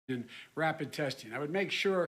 in rapid testing. I would make sure.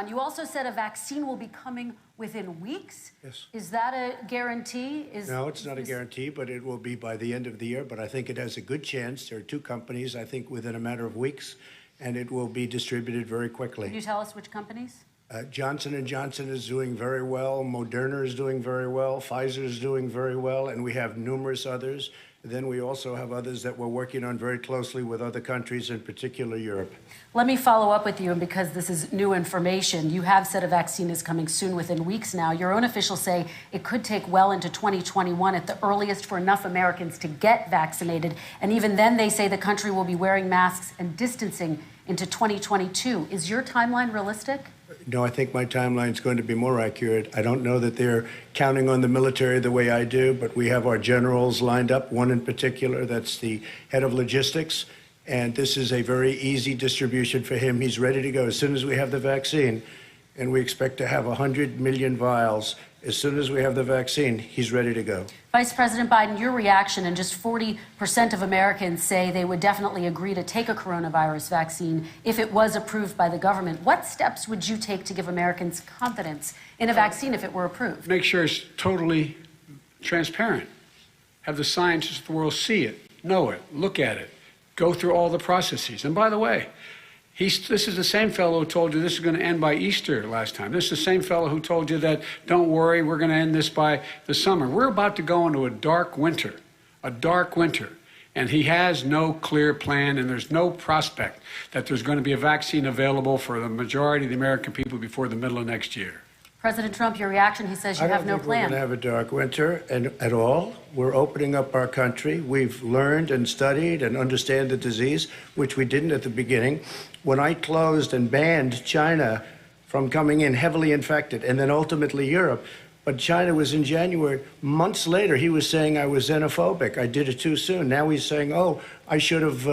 You also said a vaccine will be coming within weeks. Yes. Is that a guarantee? No, it's not a guarantee, but it will be by the end of the year. But I think it has a good chance. There are two companies, I think, within a matter of weeks, and it will be distributed very quickly. Can you tell us which companies? Johnson & Johnson is doing very well. Moderna is doing very well. Pfizer is doing very well. And we have numerous others. Then we also have others that we're working on very closely with other countries, in particular Europe. Let me follow up with you, and because this is new information, you have said a vaccine is coming soon, within weeks now. Your own officials say it could take well into 2021 at the earliest for enough Americans to get vaccinated. And even then, they say the country will be wearing masks and distancing into 2022. Is your timeline realistic? No, I think my timeline is going to be more accurate. I don't know that they're counting on the military the way I do, but we have our generals lined up, one in particular that's the head of logistics, and this is a very easy distribution for him. He's ready to go as soon as we have the vaccine, and we expect to have 100 million vials. As soon as we have the vaccine, he's ready to go. Vice President Biden, your reaction, and just 40% of Americans say they would definitely agree to take a coronavirus vaccine if it was approved by the government. What steps would you take to give Americans confidence in a vaccine if it were approved? Make sure it's totally transparent. Have the scientists of the world see it, know it, look at it, go through all the processes. And by the way, this is the same fellow who told you this is going to end by Easter last time. This is the same fellow who told you that, don't worry, we're going to end this by the summer. We're about to go into a dark winter. And he has no clear plan, and there's no prospect that there's going to be a vaccine available for the majority of the American people before the middle of next year. President Trump, your reaction, he says you have no plan. I don't think we're going to have a dark winter at all. We're opening up our country. We've learned and studied and understand the disease, which we didn't at the beginning. When I closed and banned China from coming in heavily infected, and then ultimately Europe, but China was in January. Months later, he was saying I was xenophobic. I did it too soon. Now he's saying, oh, I should have,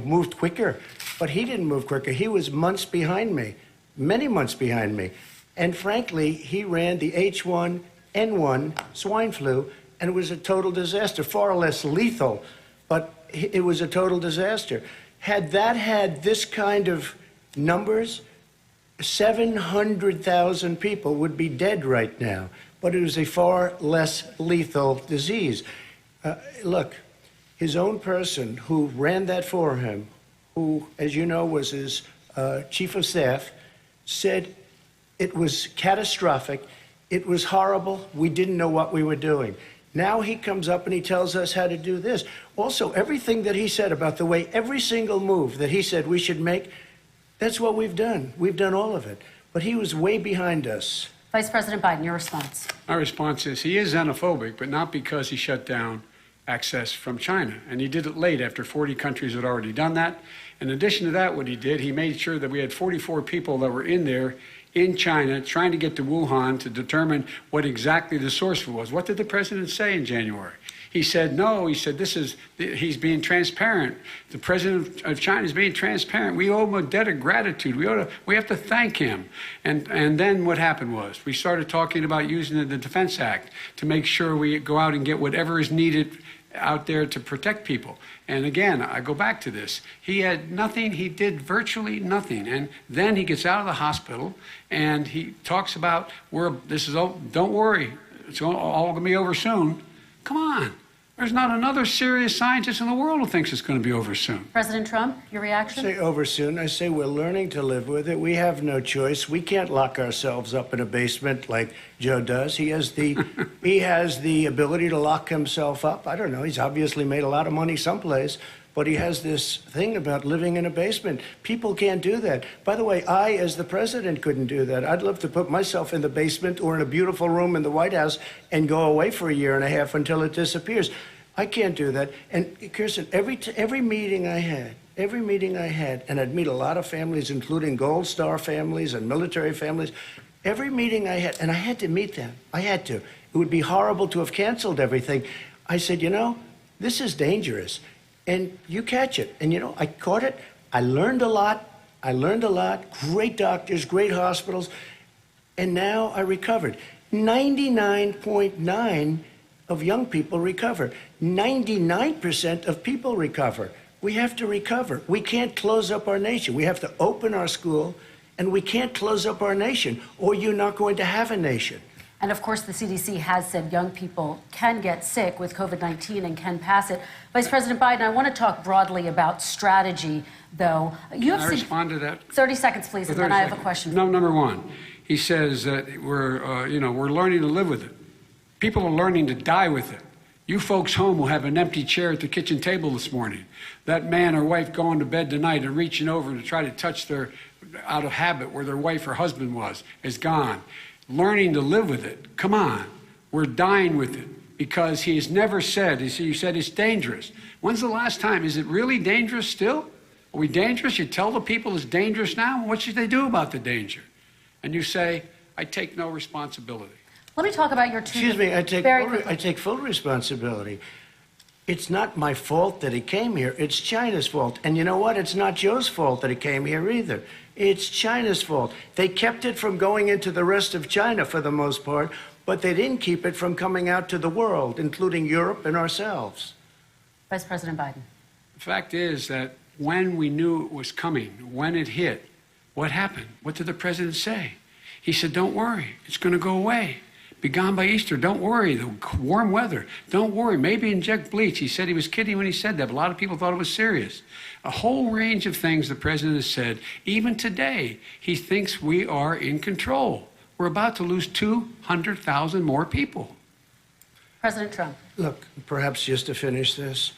moved quicker. But he didn't move quicker. He was months behind me, many months behind me. And frankly, he ran the H1N1 swine flu, and it was a total disaster, far less lethal, but it was a total disaster. Had that had this kind of numbers, 700,000 people would be dead right now, but it was a far less lethal disease. Look, his own person who ran that for him, who, as you know, was his chief of staff, said it was catastrophic. It was horrible. We didn't know what we were doing. Now he comes up and he tells us how to do this. Also, everything that he said about the way every single move that he said we should make, that's what we've done. We've done all of it. But he was way behind us. Vice President Biden, your response. My response is he is xenophobic, but not because he shut down access from China. And he did it late after 40 countries had already done that. In addition to that, what he did, he made sure that we had 44 people that were in there in China trying to get to Wuhan to determine what exactly the source was. What did the president say in January? He said, no, he said, he's being transparent. The president of China is being transparent. We owe him a debt of gratitude. We have to thank him. And then what happened was we started talking about using the Defense Act to make sure we go out and get whatever is needed out there to protect people. And again, I go back to this. He had nothing. He did virtually nothing. And then he gets out of the hospital and he talks about, don't worry, it's all going to be over soon. Come on. There's not another serious scientist in the world who thinks it's going to be over soon. President Trump, your reaction? I say over soon. I say we're learning to live with it. We have no choice. We can't lock ourselves up in a basement like Joe does. He has the ability to lock himself up. I don't know. He's obviously made a lot of money someplace, but he has this thing about living in a basement. People can't do that. By the way, I, as the president, couldn't do that. I'd love to put myself in the basement or in a beautiful room in the White House and go away for a year and a half until it disappears. I can't do that. And Kirsten, every meeting I had, and I'd meet a lot of families, including Gold Star families and military families, every meeting I had, and I had to meet them. I had to. It would be horrible to have canceled everything. I said, you know, this is dangerous. And you catch it. And, you know, I caught it. I learned a lot. Great doctors, great hospitals. And now I recovered. 99.9 of young people recover. 99% of people recover. We have to recover. We can't close up our nation. We have to open our school, and we can't close up our nation, or you're not going to have a nation. And of course, the CDC has said young people can get sick with COVID-19 and can pass it. Vice President Biden, I want to talk broadly about strategy, though. Can I respond to that? 30 seconds, please, and then I have a question. No, number one, he says that we're learning to live with it. People are learning to die with it. You folks home will have an empty chair at the kitchen table this morning. That man or wife going to bed tonight and reaching over to try to touch out of habit where their wife or husband was, is gone. Learning to live with it. Come on. We're dying with it because he has never said, you said it's dangerous. When's the last time? Is it really dangerous still? Are we dangerous? You tell the people it's dangerous now? What should they do about the danger? And you say, I take no responsibility. Let me talk about your two. Excuse me, I take full responsibility. It's not my fault that he came here. It's China's fault. And you know what? It's not Joe's fault that he came here either. It's China's fault. They kept it from going into the rest of China for the most part, but they didn't keep it from coming out to the world, including Europe and ourselves. Vice President Biden. The fact is that when we knew it was coming, when it hit, what happened? What did the president say? He said, don't worry, it's going to go away. Be gone by Easter. Don't worry. The warm weather. Don't worry. Maybe inject bleach. He said he was kidding when he said that, but a lot of people thought it was serious. A whole range of things the president has said. Even today, he thinks we are in control. We're about to lose 200,000 more people. President Trump. Look, perhaps just to finish this,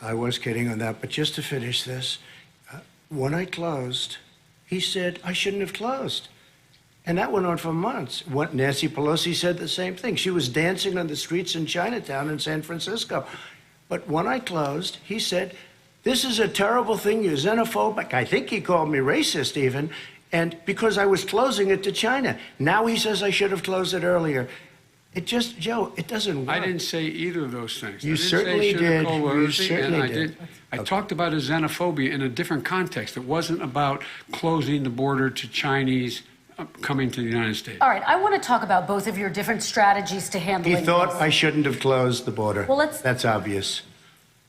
I was kidding on that, but just to finish this, when I closed, he said I shouldn't have closed. And that went on for months. Nancy Pelosi said the same thing. She was dancing on the streets in Chinatown in San Francisco. But when I closed, he said, this is a terrible thing. You're xenophobic. I think he called me racist even. And because I was closing it to China. Now he says I should have closed it earlier. Joe, it doesn't work. I didn't say either of those things. You certainly did. You certainly did. I talked about a xenophobia in a different context. It wasn't about closing the border to Chinese coming to the United States. All right, I want to talk about both of your different strategies to handling He thought this. I shouldn't have closed the border. Well, that's obvious.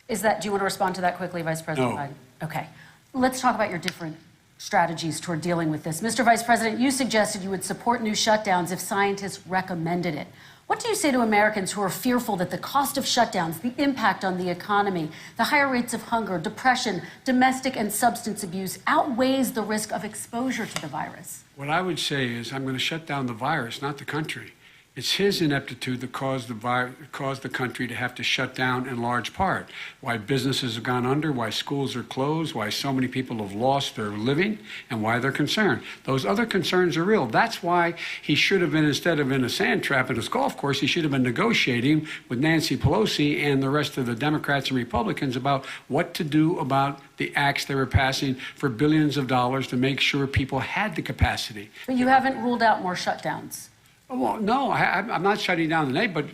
Do you want to respond to that quickly, Vice President Biden? Okay. Let's talk about your different strategies toward dealing with this. Mr. Vice President, you suggested you would support new shutdowns if scientists recommended it. What do you say to Americans who are fearful that the cost of shutdowns, the impact on the economy, the higher rates of hunger, depression, domestic and substance abuse outweighs the risk of exposure to the virus? What I would say is I'm going to shut down the virus, not the country. It's his ineptitude that caused the country to have to shut down in large part. Why businesses have gone under, why schools are closed, why so many people have lost their living, and why they're concerned. Those other concerns are real. That's why he should have been, instead of in a sand trap at his golf course, he should have been negotiating with Nancy Pelosi and the rest of the Democrats and Republicans about what to do about the acts they were passing for billions of dollars to make sure people had the capacity. But you haven't ruled out more shutdowns. Well, no, I'm not shutting down the name, but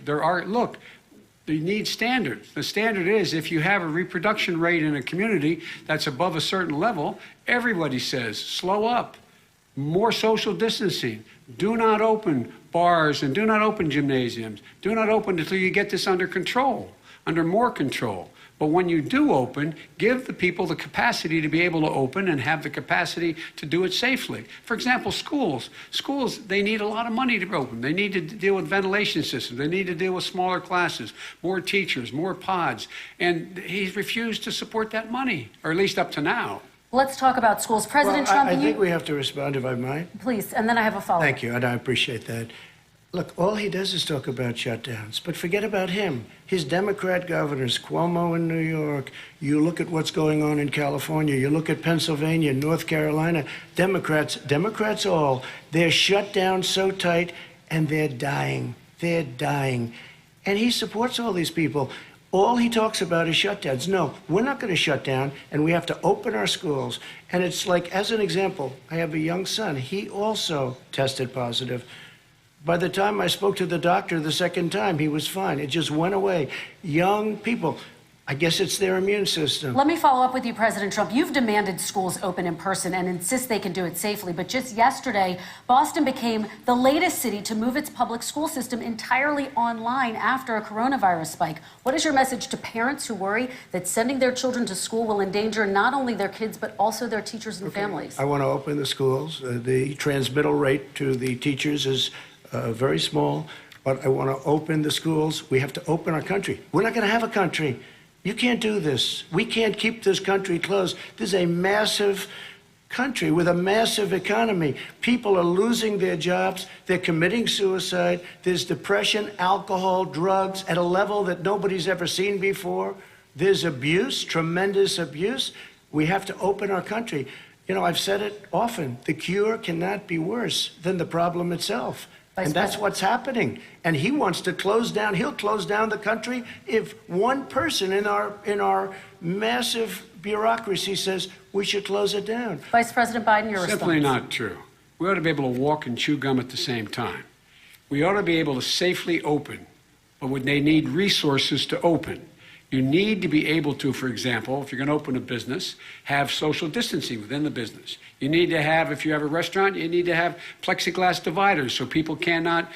you need standards. The standard is if you have a reproduction rate in a community that's above a certain level, everybody says, slow up, more social distancing, do not open bars and do not open gymnasiums, do not open until you get this under control, under more control. But when you do open, give the people the capacity to be able to open and have the capacity to do it safely. For example, schools. Schools, they need a lot of money to open. They need to deal with ventilation systems. They need to deal with smaller classes, more teachers, more pods. And he's refused to support that money, or at least up to now. Let's talk about schools. President Trump, I think we have to respond, if I might. Please, and then I have a follow-up. Thank you, and I appreciate that. Look, all he does is talk about shutdowns, but forget about him. His Democrat governors, Cuomo in New York, you look at what's going on in California, you look at Pennsylvania, North Carolina, Democrats all, they're shut down so tight and they're dying. They're dying. And he supports all these people. All he talks about is shutdowns. No, we're not going to shut down, and we have to open our schools. And it's like, as an example, I have a young son. He also tested positive. By the time I spoke to the doctor the second time, he was fine. It just went away. Young people, I guess it's their immune system. Let me follow up with you, President Trump. You've demanded schools open in person and insist they can do it safely. But just yesterday, Boston became the latest city to move its public school system entirely online after a coronavirus spike. What is your message to parents who worry that sending their children to school will endanger not only their kids, but also their teachers and families? I want to open the schools. The transmittal rate to the teachers is very small, but I want to open the schools. We have to open our country. We're not going to have a country. You can't do this. We can't keep this country closed. This is a massive country with a massive economy. People are losing their jobs. They're committing suicide. There's depression, alcohol, drugs at a level that nobody's ever seen before. There's abuse, tremendous abuse. We have to open our country. You know, I've said it often. The cure cannot be worse than the problem itself. And that's what's happening. And he wants to close down. He'll close down the country if one person in our massive bureaucracy says we should close it down. Vice President Biden, your response. Simply not true. We ought to be able to walk and chew gum at the same time. We ought to be able to safely open, but when they need resources to open. You need to be able to, for example, if you're going to open a business, have social distancing within the business. You need to have, if you have a restaurant, you need to have plexiglass dividers so people cannot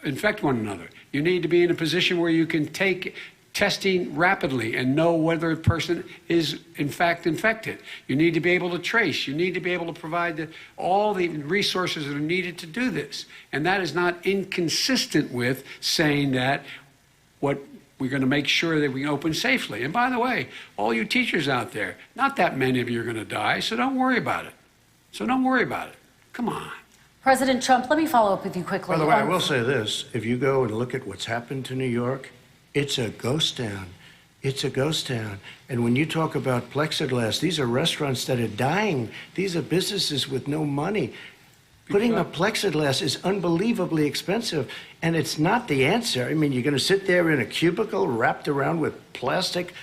infect one another. You need to be in a position where you can take testing rapidly and know whether a person is in fact infected. You need to be able to trace. You need to be able to provide all the resources that are needed to do this. And that is not inconsistent with saying that we're going to make sure that we can open safely. And by the way, all you teachers out there, not that many of you are going to die, so don't worry about it. Come on. President Trump, let me follow up with you quickly. By the way, I will say this. If you go and look at what's happened to New York, it's a ghost town. It's a ghost town. And when you talk about plexiglass, these are restaurants that are dying. These are businesses with no money. Putting up plexiglass is unbelievably expensive, and it's not the answer. I mean, you're going to sit there in a cubicle wrapped around with plastic.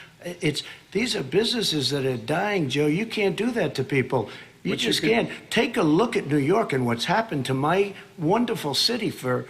These are businesses that are dying, Joe. You can't do that to people. You just can't. Take a look at New York and what's happened to my wonderful city for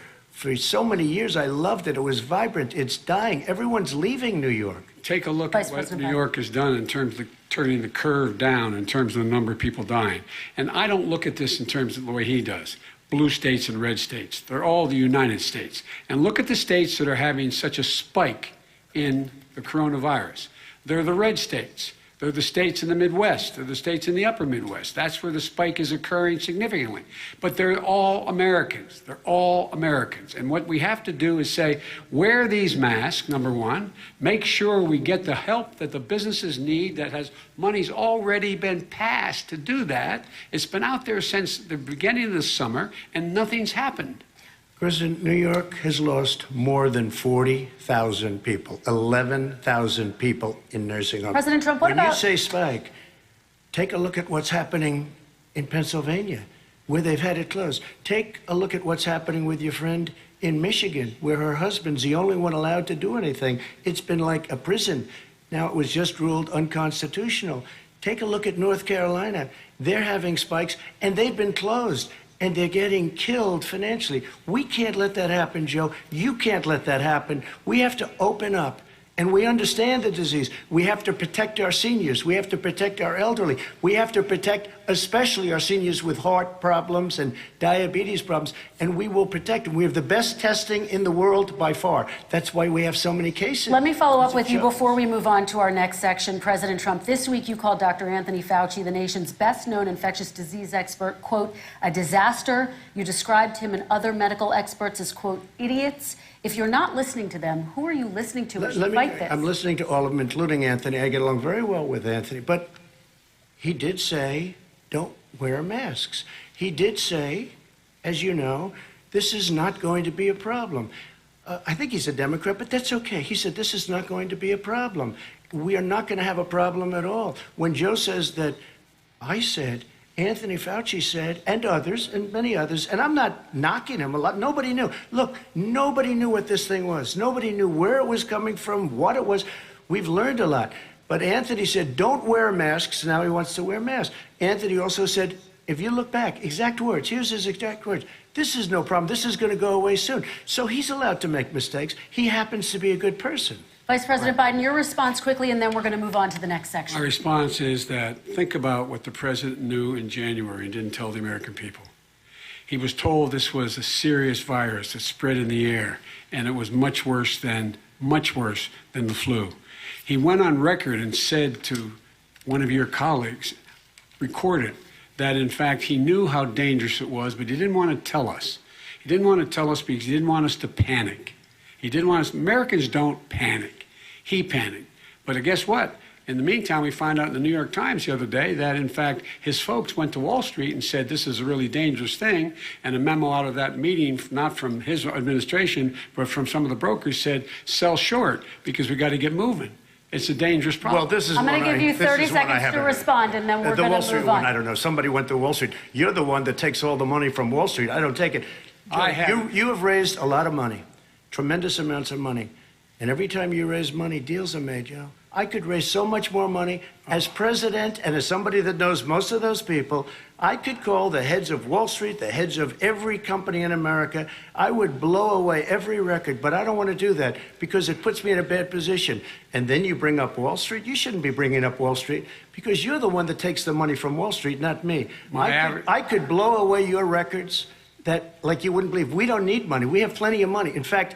so many years. I loved it. It was vibrant. It's dying. Everyone's leaving New York. Take a look at what New York has done in terms of turning the curve down in terms of the number of people dying. And I don't look at this in terms of the way he does. Blue states and red states. They're all the United States. And look at the states that are having such a spike in the coronavirus. They're the red states. They're the states in the Midwest. They're the states in the upper Midwest. That's where the spike is occurring significantly. But they're all Americans. They're all Americans. And what we have to do is say, wear these masks, number one. Make sure we get the help that the businesses need that has money's already been passed to do that. It's been out there since the beginning of the summer, and nothing's happened. President, New York has lost more than 40,000 people, 11,000 people in nursing homes. President Trump, what when you say spike, take a look at what's happening in Pennsylvania, where they've had it closed. Take a look at what's happening with your friend in Michigan, where her husband's the only one allowed to do anything. It's been like a prison. Now it was just ruled unconstitutional. Take a look at North Carolina. They're having spikes, and they've been closed. And they're getting killed financially. We can't let that happen, Joe. You can't let that happen. We have to open up. And we understand the disease. We have to protect our seniors. We have to protect our elderly. We have to protect especially our seniors with heart problems and diabetes problems. And we will protect them. We have the best testing in the world by far. That's why we have so many cases. Let me follow up with you before we move on to our next section. President Trump, this week you called Dr. Anthony Fauci, the nation's best-known infectious disease expert, quote, a disaster. You described him and other medical experts as, quote, idiots. If you're not listening to them, who are you listening to as you fight this? I'm listening to all of them, including Anthony. I get along very well with Anthony. But he did say, don't wear masks. He did say, as you know, this is not going to be a problem. I think he's a Democrat, but that's okay. He said, this is not going to be a problem. We are not going to have a problem at all. When Joe says that, I said, Anthony Fauci said, and others, and many others, and I'm not knocking him a lot. Nobody knew. Look, nobody knew what this thing was. Nobody knew where it was coming from, what it was. We've learned a lot. But Anthony said, don't wear masks. Now he wants to wear masks. Anthony also said, if you look back, exact words, here's his exact words. This is no problem. This is going to go away soon. So he's allowed to make mistakes. He happens to be a good person. Vice President Biden, your response quickly, and then we're going to move on to the next section. My response is that think about what the president knew in January and didn't tell the American people. He was told this was a serious virus that spread in the air, and it was much worse than the flu. He went on record and said to one of your colleagues, recorded, that in fact he knew how dangerous it was, but he didn't want to tell us. He didn't want to tell us because he didn't want us to panic. He didn't want us, Americans don't panic. He panicked. But guess what? In the meantime, we find out in the New York Times the other day that, in fact, his folks went to Wall Street and said this is a really dangerous thing. And a memo out of that meeting, not from his administration, but from some of the brokers, said sell short because we got to get moving. It's a dangerous problem. Well, this is I'm going to give you 30 seconds to respond, and then we're going to move on. The Wall Street one, I don't know. Somebody went to Wall Street. You're the one that takes all the money from Wall Street. I don't take it. I have. You have raised a lot of money, tremendous amounts of money. And every time you raise money, deals are made, Joe. I could raise so much more money. As president and as somebody that knows most of those people, I could call the heads of Wall Street, the heads of every company in America. I would blow away every record, but I don't want to do that because it puts me in a bad position. And then you bring up Wall Street. You shouldn't be bringing up Wall Street because you're the one that takes the money from Wall Street, not me. I could blow away your records that, like you wouldn't believe. We don't need money. We have plenty of money. In fact,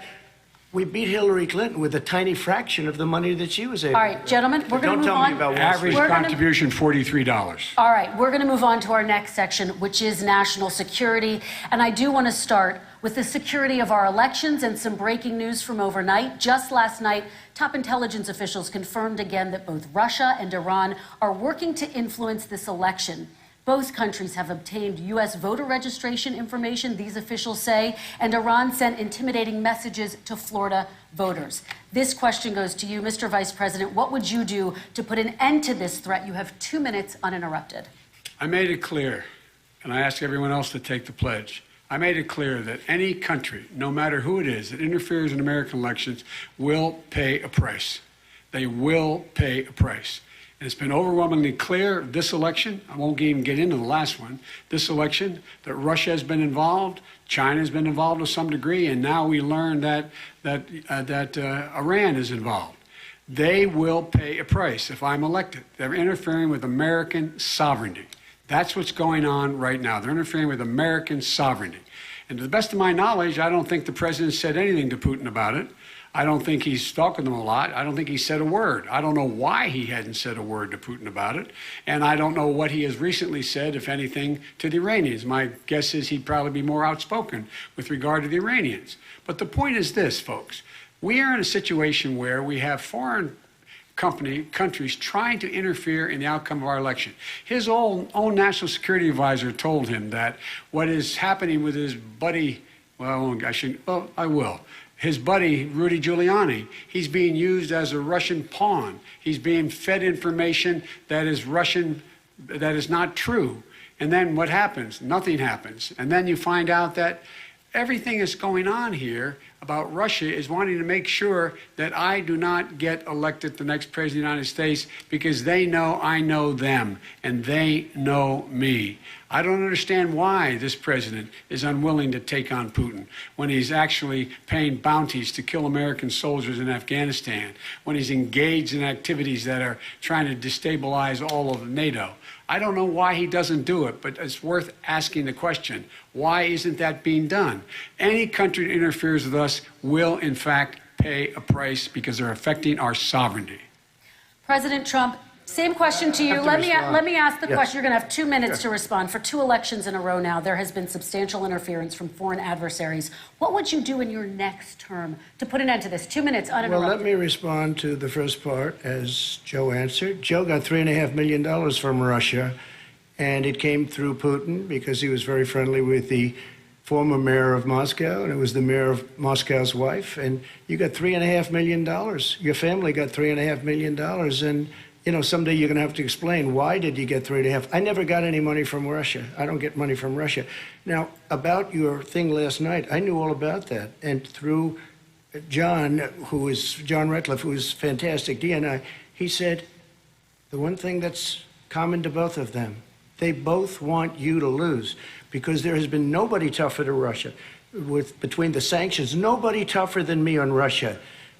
we beat Hillary Clinton with a tiny fraction of the money that she was able to. All right, gentlemen, we're going to move on. Don't tell me about Wall Street. Average contribution, $43. All right, we're going to move on to our next section, which is national security. And I do want to start with the security of our elections and some breaking news from overnight. Just last night, top intelligence officials confirmed again that both Russia and Iran are working to influence this election. Both countries have obtained U.S. voter registration information, these officials say, and Iran sent intimidating messages to Florida voters. This question goes to you, Mr. Vice President. What would you do to put an end to this threat? You have 2 minutes uninterrupted. I made it clear, and I ask everyone else to take the pledge. I made it clear that any country, no matter who it is, that interferes in American elections will pay a price. They will pay a price. And it's been overwhelmingly clear this election, I won't even get into the last one, this election, that Russia has been involved, China has been involved to some degree, and now we learn that Iran is involved. They will pay a price if I'm elected. They're interfering with American sovereignty. That's what's going on right now. They're interfering with American sovereignty. And to the best of my knowledge, I don't think the president said anything to Putin about it. I don't think he's stalking them a lot. I don't think he said a word. I don't know why he hadn't said a word to Putin about it. And I don't know what he has recently said, if anything, to the Iranians. My guess is he'd probably be more outspoken with regard to the Iranians. But the point is this, folks. We are in a situation where we have foreign countries trying to interfere in the outcome of our election. His own national security advisor told him that what is happening with his buddy, I will. His buddy, Rudy Giuliani, he's being used as a Russian pawn. He's being fed information that is Russian, that is not true. And then what happens? Nothing happens. And then you find out that everything that's going on here about Russia is wanting to make sure that I do not get elected the next president of the United States because they know I know them and they know me. I don't understand why this president is unwilling to take on Putin when he's actually paying bounties to kill American soldiers in Afghanistan, when he's engaged in activities that are trying to destabilize all of NATO. I don't know why he doesn't do it, but it's worth asking the question, why isn't that being done? Any country that interferes with us will, in fact, pay a price because they're affecting our sovereignty. President Trump, same question to you. Let me ask the question. You're going to have 2 minutes to respond. For 2 elections in a row now, there has been substantial interference from foreign adversaries. What would you do in your next term to put an end to this? 2 minutes uninterrupted. Well, let me respond to the first part, as Joe answered. Joe got $3.5 million from Russia, and it came through Putin because he was very friendly with the former mayor of Moscow, and it was the mayor of Moscow's wife, and you got $3.5 million. Your family got $3.5 million, and someday you're going to have to explain why did you get 3.5. I never got any money from Russia. I don't get money from Russia. Now, about your thing last night, I knew all about that, and through John Ratcliffe, who is fantastic, DNI, he said the one thing that's common to both of them, they both want you to lose, because there has been nobody tougher to Russia. Between the sanctions, nobody tougher than me on Russia.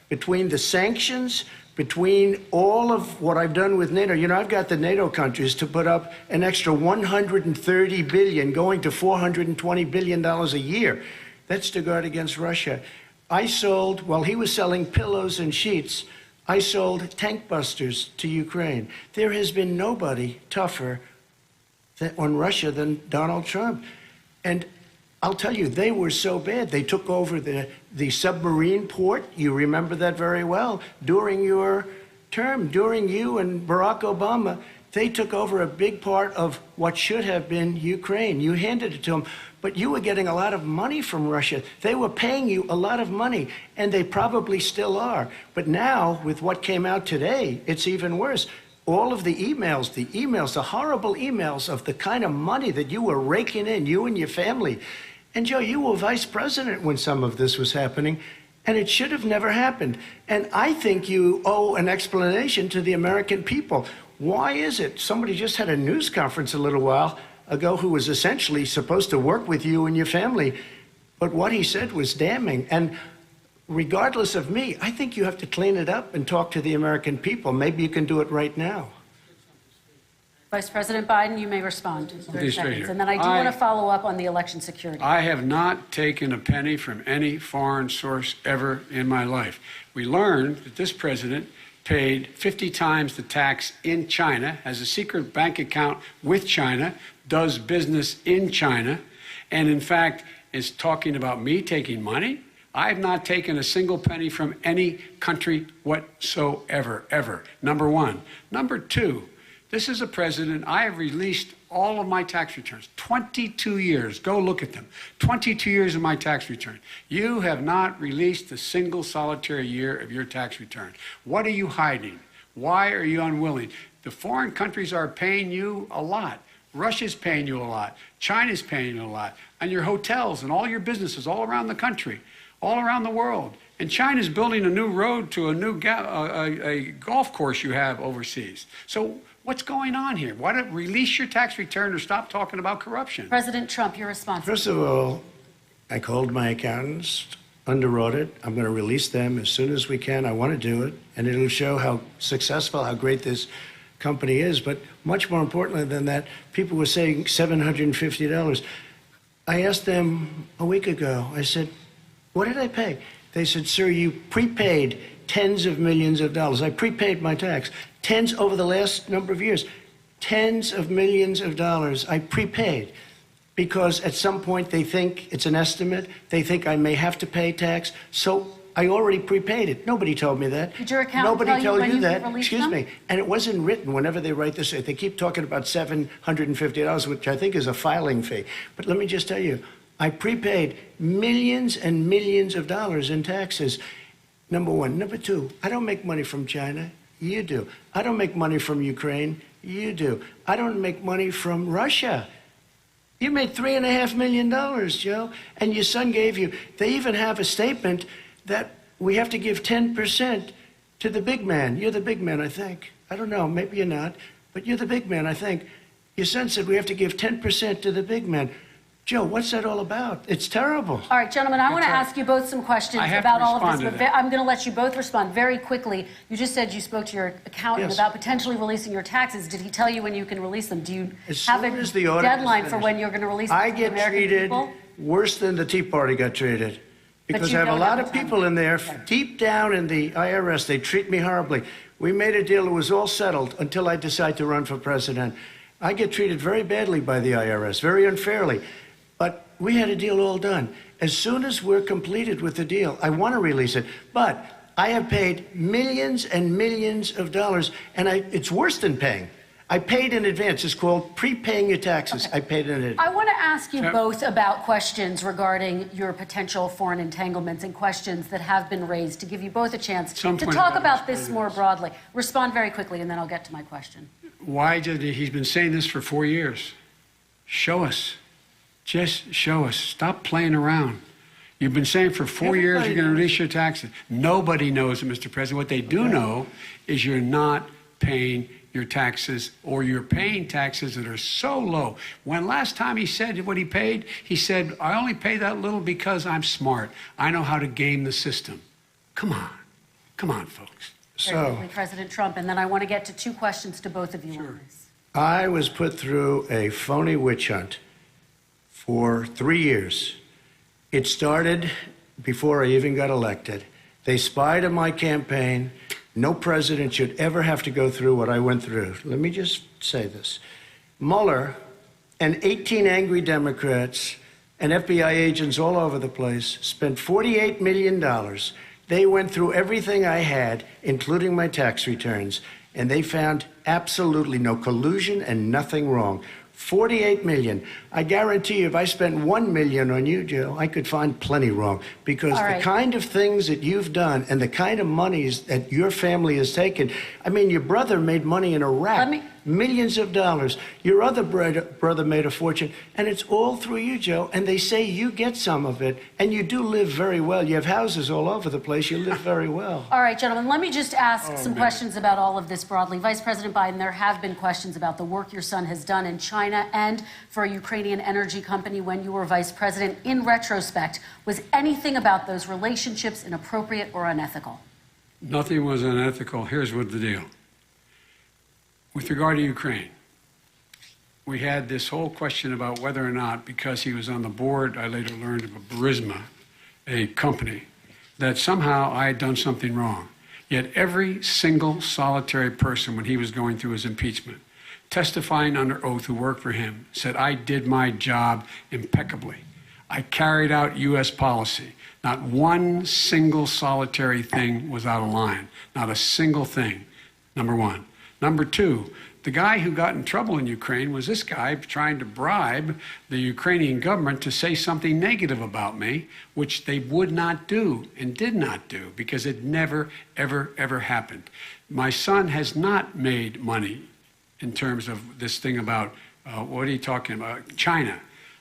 Between the sanctions, between all of what I've done with NATO, I've got the NATO countries to put up an extra $130 billion, going to $420 billion a year. That's to guard against Russia. I sold, while he was selling pillows and sheets, I sold tank busters to Ukraine. There has been nobody tougher on Russia than Donald Trump. And I'll tell you, they were so bad. They took over the submarine port. You remember that very well. During your term, during you and Barack Obama, they took over a big part of what should have been Ukraine. You handed it to them, but you were getting a lot of money from Russia. They were paying you a lot of money, and they probably still are. But now, with what came out today, it's even worse. All of the emails, the horrible emails of the kind of money that you were raking in, you and your family. And Joe, you were vice president when some of this was happening, and it should have never happened. And I think you owe an explanation to the American people. Why is it? Somebody just had a news conference a little while ago who was essentially supposed to work with you and your family, but what he said was damning. And regardless of me, I think you have to clean it up and talk to the American people. Maybe you can do it right now. Vice President Biden, you may respond in 30 Please, seconds. Speaker. And then I do want to follow up on the election security. I have not taken a penny from any foreign source ever in my life. We learned that this president paid 50 times the tax in China, has a secret bank account with China, does business in China, and in fact is talking about me taking money. I have not taken a single penny from any country whatsoever, ever. Number one. Number two, this is a president, I have released all of my tax returns, 22 years. Go look at them. 22 years of my tax return. You have not released a single solitary year of your tax return. What are you hiding? Why are you unwilling? The foreign countries are paying you a lot. Russia's paying you a lot. China's paying you a lot. And your hotels and all your businesses all around the country, all around the world. And China's building a new road to a new a golf course you have overseas. So what's going on here? Why don't release your tax return or stop talking about corruption? President Trump, your response. First of all, I called my accountants under audit. I'm going to release them as soon as we can. I want to do it, and it'll show how successful, how great this company is. But much more importantly than that, people were saying $750. I asked them a week ago, I said, what did I pay? They said, sir, you prepaid tens of millions of dollars. I prepaid my tax. Tens over the last number of years. Tens of millions of dollars I prepaid, because at some point they think it's an estimate. They think I may have to pay tax. So I already prepaid it. Nobody told me that. Did your accountant Nobody tell you told when you you that. could release Excuse them? me. And it wasn't written whenever they write this. They keep talking about $750, which I think is a filing fee. But let me just tell you, I prepaid millions and millions of dollars in taxes. Number one. Number two, I don't make money from China. You do. I don't make money from Ukraine. You do. I don't make money from Russia. You made $3.5 million, Joe, and your son gave you. They even have a statement that we have to give 10% to the big man. You're the big man, I think. I don't know. Maybe you're not, but you're the big man, I think. Your son said we have to give 10% to the big man. Joe, what's that all about? It's terrible. All right, gentlemen, I want to ask you both some questions about all of this, but I'm going to let you both respond very quickly. You just said you spoke to your accountant about potentially releasing your taxes. Did he tell you when you can release them? Do you have a deadline for when you're going to release them to the American people? I get treated worse than the Tea Party got treated. Because I have a lot of people in there, deep down in the IRS, they treat me horribly. We made a deal, it was all settled until I decide to run for president. I get treated very badly by the IRS, very unfairly. But we had a deal all done. As soon as we're completed with the deal, I want to release it. But I have paid millions and millions of dollars, and it's worse than paying. I paid in advance. It's called prepaying your taxes. Okay. I paid in advance. I want to ask you Yep. both about questions regarding your potential foreign entanglements and questions that have been raised to give you both a chance Some to point talk about about this this more broadly. Respond very quickly, and then I'll get to my question. Why did he's been saying this for 4 years? Show us. Just show us. Stop playing around. You've been saying for 4 years Everybody you're going to knows. reduce your taxes. Nobody knows it, Mr. President. What they do know is you're not paying your taxes, or you're paying taxes that are so low. When last time he said what he paid, he said, I only pay that little because I'm smart. I know how to game the system. Come on. Come on, folks. Very So quickly, President Trump, and then I want to get to two questions to both of you on this. I was put through a phony witch hunt for 3 years. It started before I even got elected. They spied on my campaign. No president should ever have to go through what I went through. Let me just say this. Mueller and 18 angry Democrats and FBI agents all over the place spent $48 million. They went through everything I had, including my tax returns, and they found absolutely no collusion and nothing wrong. 48 million. I guarantee you, if I spent 1 million on you, Joe, I could find plenty wrong. Because All right. the kind of things that you've done and the kind of monies that your family has taken, I mean, your brother made money in Iraq, millions of dollars. Your other brother made a fortune, and it's all through you, Joe. And they say you get some of it, and you do live very well. You have houses all over the place. You live very well. All right, gentlemen, let me just ask some questions about all of this broadly. Vice President Biden, there have been questions about the work your son has done in China and for a Ukrainian energy company when you were vice president. In retrospect, was anything about those relationships inappropriate or unethical? Nothing was unethical. Here's what the deal. With regard to Ukraine, we had this whole question about whether or not, because he was on the board, I later learned of a Burisma, a company, that somehow I had done something wrong. Yet every single solitary person, when he was going through his impeachment, testifying under oath who worked for him, said, I did my job impeccably. I carried out U.S. policy. Not one single solitary thing was out of line. Not a single thing, number one. Number two, the guy who got in trouble in Ukraine was this guy trying to bribe the Ukrainian government to say something negative about me, which they would not do and did not do because it never, ever, ever happened. My son has not made money in terms of this thing about, what are you talking about, China.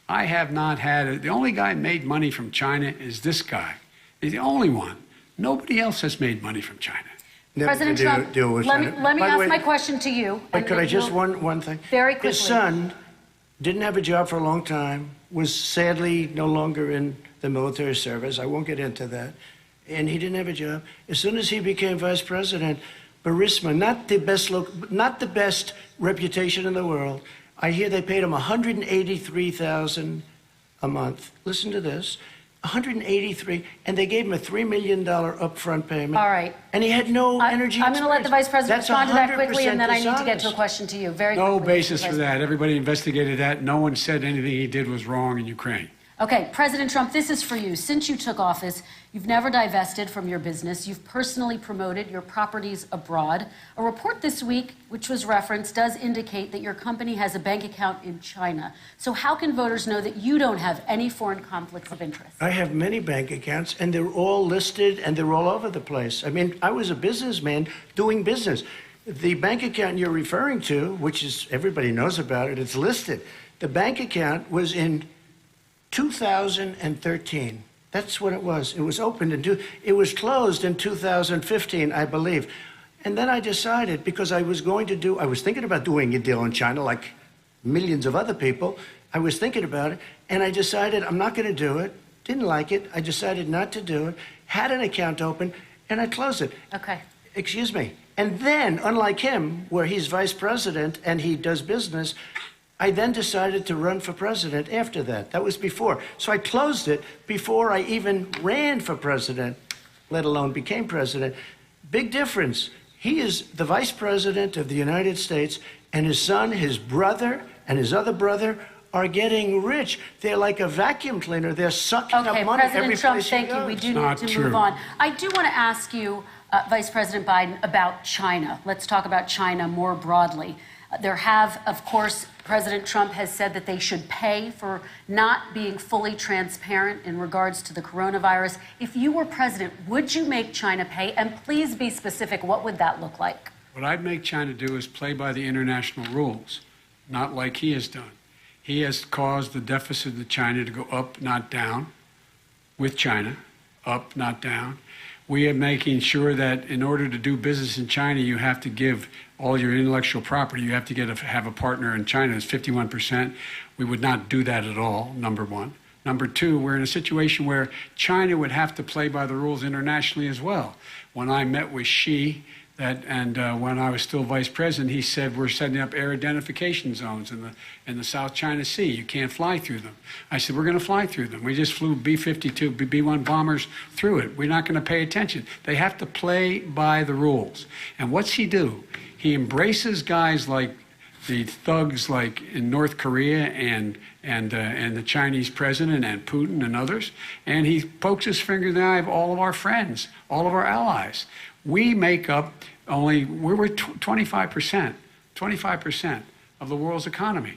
I have not had, the only guy made money from China is this guy. He's the only one. Nobody else has made money from China. Never President to Trump, deal with let China. me By the ask way, my question to you. But could I just, you'll- one thing? Very quickly. His son didn't have a job for a long time, was sadly no longer in the military service. I won't get into that. And he didn't have a job. As soon as he became vice president, Burisma, not the best reputation in the world. I hear they paid him $183,000 a month. Listen to this. 183, and they gave him a $3 million upfront payment. All right. And he had no energy I'm going to let the vice president That's respond to that quickly, 100% and then I need to get to a dishonest. question to you. Very No quickly, basis Mr. for that. Everybody investigated that. No one said anything he did was wrong in Ukraine. Okay, President Trump, this is for you. Since you took office, you've never divested from your business. You've personally promoted your properties abroad. A report this week, which was referenced, does indicate that your company has a bank account in China. So how can voters know that you don't have any foreign conflicts of interest? I have many bank accounts, and they're all listed, and they're all over the place. I mean, I was a businessman doing business. The bank account you're referring to, which is, everybody knows about it, it's listed. The bank account was in 2013. That's what it was. It was opened it was closed in 2015, I believe. And then I decided, because I was thinking about doing a deal in China like millions of other people. I was thinking about it, and I decided I'm not going to do it. Didn't like it. I decided not to do it. Had an account open, and I closed it. Okay. Excuse me. And then, unlike him, where he's vice president and he does business, I then decided to run for president after that. That was before. So I closed it before I even ran for president, let alone became president. Big difference. He is the vice president of the United States, and his son, his brother, and his other brother are getting rich. They're like a vacuum cleaner. They're sucking up Okay, money President every Trump, place he thank you. goes. We do Not need to true. move on. I do want to ask you, Vice President Biden, about China. Let's talk about China more broadly. There have, of course, President Trump has said that they should pay for not being fully transparent in regards to the coronavirus. If you were president, would you make China pay? And please be specific. What would that look like? What I'd make China do is play by the international rules, not like he has done. He has caused the deficit of China to go up, not down, with China, up, not down. We are making sure that in order to do business in China, you have to give all your intellectual property. You have to have a partner in China that's 51%. We would not do that at all, number one. Number two, we're in a situation where China would have to play by the rules internationally as well. When I met with Xi, when I was still vice president, he said we're setting up air identification zones in the South China Sea. You can't fly through them. I said we're going to fly through them. We just flew B-52, B-1 bombers through it. We're not going to pay attention. They have to play by the rules. And what's he do? He embraces guys like the thugs like in North Korea and the Chinese president and Putin and others, and he pokes his finger in the eye of all of our friends, all of our allies. We make up we're 25% of the world's economy.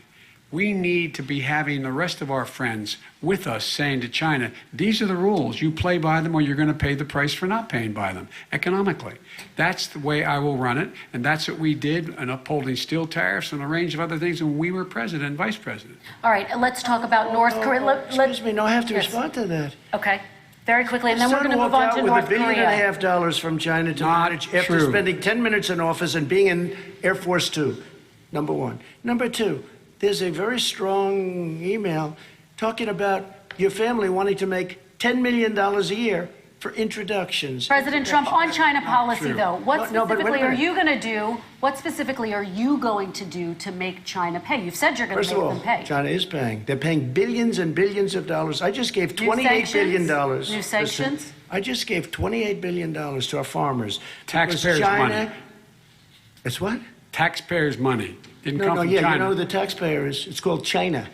We need to be having the rest of our friends with us saying to China, these are the rules. You play by them or you're going to pay the price for not paying by them economically. That's the way I will run it. And that's what we did in upholding steel tariffs and a range of other things when we were president and vice president. All right, let's talk about North Korea. Excuse me, no, I have to respond to that. Okay. Very quickly, and then we're going to move on to North Korea. With $1.5 billion from China to manage after spending 10 minutes in office and being in Air Force Two, number one. Number two, there's a very strong email talking about your family wanting to make $10 million a year for introductions. President Trump, on China policy, though, what specifically are you going to do? What specifically are you going to do to make China pay? You've said you're going to make them pay. China is paying. They're paying billions and billions of dollars. I just gave $28 billion. New sanctions? I just gave $28 billion to our farmers. Taxpayers' money. It's what? Taxpayers' money. Didn't come from China. You know the taxpayer it's called China.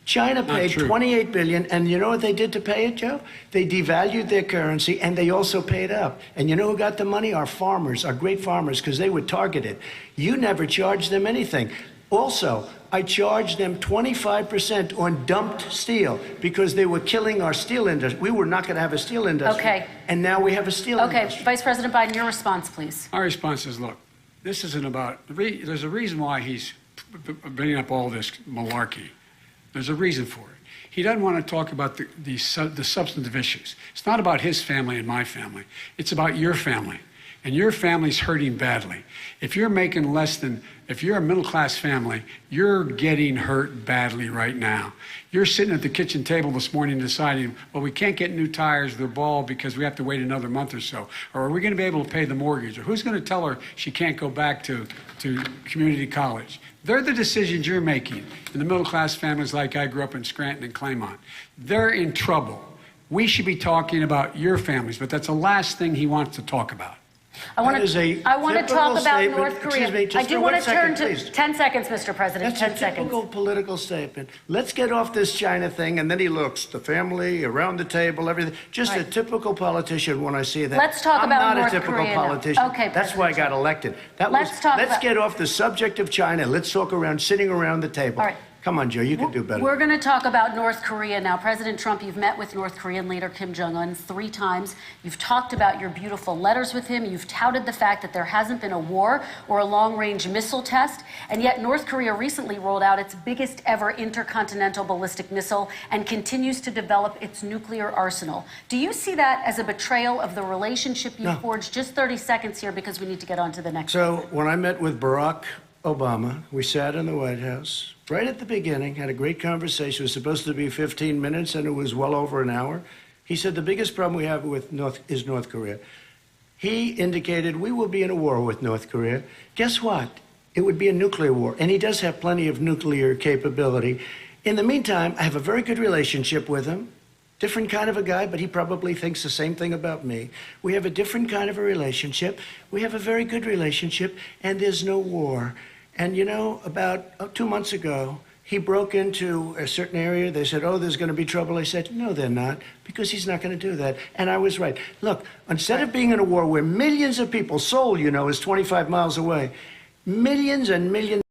China paid $28 billion, and you know what they did to pay it, Joe? They devalued their currency, and they also paid up. And you know who got the money? Our farmers, our great farmers, because they were targeted. You never charged them anything. Also, I charged them 25% on dumped steel because they were killing our steel industry. We were not going to have a steel industry. Okay. And now we have a steel industry. Okay, Vice President Biden, your response, please. Our response is, look, this isn't about, there's a reason why he's bringing up all this malarkey. There's a reason for it. He doesn't want to talk about the substantive issues. It's not about his family and my family. It's about your family. And your family's hurting badly. If you're making if you're a middle-class family, you're getting hurt badly right now. You're sitting at the kitchen table this morning deciding, well, we can't get new tires, they're bald because we have to wait another month or so. Or are we going to be able to pay the mortgage? Or who's going to tell her she can't go back to community college? They're the decisions you're making in the middle-class families like I grew up in Scranton and Claymont. They're in trouble. We should be talking about your families, but that's the last thing he wants to talk about. I want to talk about North Korea. Me, I do want to turn to 10 seconds, Mr. President. That's 10 a seconds. typical political statement. Let's get off this China thing, and then he looks, the family, around the table, everything. Just a typical politician when I see that. Let's talk about North Korea. I'm not a typical Korea politician. Okay, that's why I got elected. Let's get off the subject of China. Let's talk sitting around the table. All right. Come on, Joe, you can do better. We're going to talk about North Korea now. President Trump, you've met with North Korean leader Kim Jong-un 3 times. You've talked about your beautiful letters with him. You've touted the fact that there hasn't been a war or a long-range missile test. And yet North Korea recently rolled out its biggest ever intercontinental ballistic missile and continues to develop its nuclear arsenal. Do you see that as a betrayal of the relationship you forged? Just 30 seconds here because we need to get on to the next. So when I met with Barack Obama, we sat in the White House right at the beginning, had a great conversation. It was supposed to be 15 minutes, and it was well over an hour. He said the biggest problem we have with North Korea. He indicated we will be in a war with North Korea. Guess what? It would be a nuclear war, and he does have plenty of nuclear capability. In the meantime, I have a very good relationship with him. Different kind of a guy, but he probably thinks the same thing about me. We have a different kind of a relationship. We have a very good relationship, and there's no war. And you know, about 2 months ago, he broke into a certain area. They said, oh, there's going to be trouble. I said, no, they're not, because he's not going to do that. And I was right. Look, instead of being in a war where millions of people, Seoul, you know, is 25 miles away, millions and millions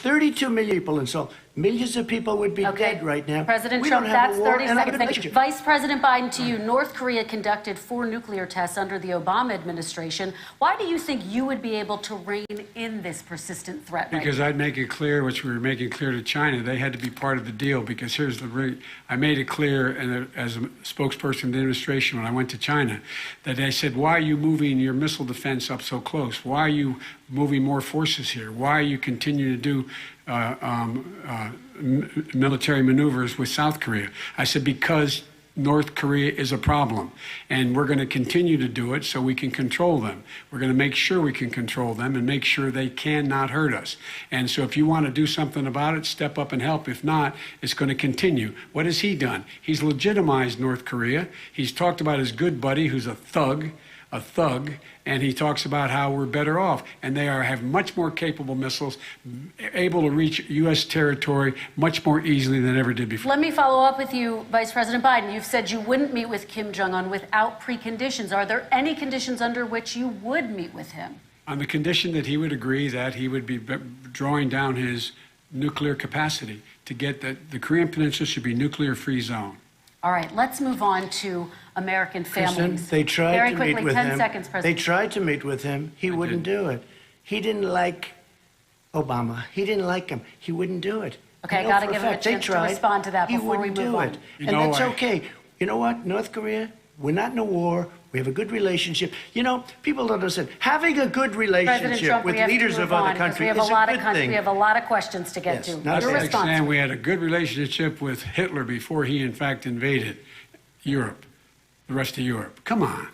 32 million people installed. Millions of people would be dead right now. President We Trump, don't have that's a war 30 and a seconds. good Thank you. relationship. Vice President Biden, to you. North Korea conducted 4 nuclear tests under the Obama administration. Why do you think you would be able to rein in this persistent threat right Because now? I'd make it clear, which we were making clear to China, they had to be part of the deal. Because here's I made it clear, and as a spokesperson of the administration when I went to China, that they said, why are you moving your missile defense up so close? Why are you moving more forces here? Why are you continuing to do military maneuvers with South Korea? I said, because North Korea is a problem, and we're going to continue to do it so we can control them. We're going to make sure we can control them and make sure they cannot hurt us. And so if you want to do something about it, step up and help. If not, it's going to continue. What has he done? He's legitimized North Korea. He's talked about his good buddy, who's a thug, and he talks about how we're better off. And they have much more capable missiles, able to reach U.S. territory much more easily than ever did before. Let me follow up with you, Vice President Biden. You've said you wouldn't meet with Kim Jong-un without preconditions. Are there any conditions under which you would meet with him? On the condition that he would agree that he would be drawing down his nuclear capacity to get the Korean Peninsula should be nuclear-free zone. All right, let's move on to American families. Kristen, they tried Very to quickly, meet with 10 him. seconds, They President. tried to meet with him. He wouldn't do it. He didn't like Obama. He didn't like him. He wouldn't do it. Okay, I know gotta for give him a fact they chance to tried. respond to that He before we wouldn't move do on. it. You And know, that's okay. You know what, North Korea? We're not in a war. We have a good relationship. You know, people don't understand. Having a good President relationship Trump, with we have leaders to of move other on because countries we have is a lot a of good thing. we have a lot of questions to get Yes, to. not That's Your like response. saying we had a good relationship with Hitler before he, in fact, invaded Europe, the rest of Europe. Come on.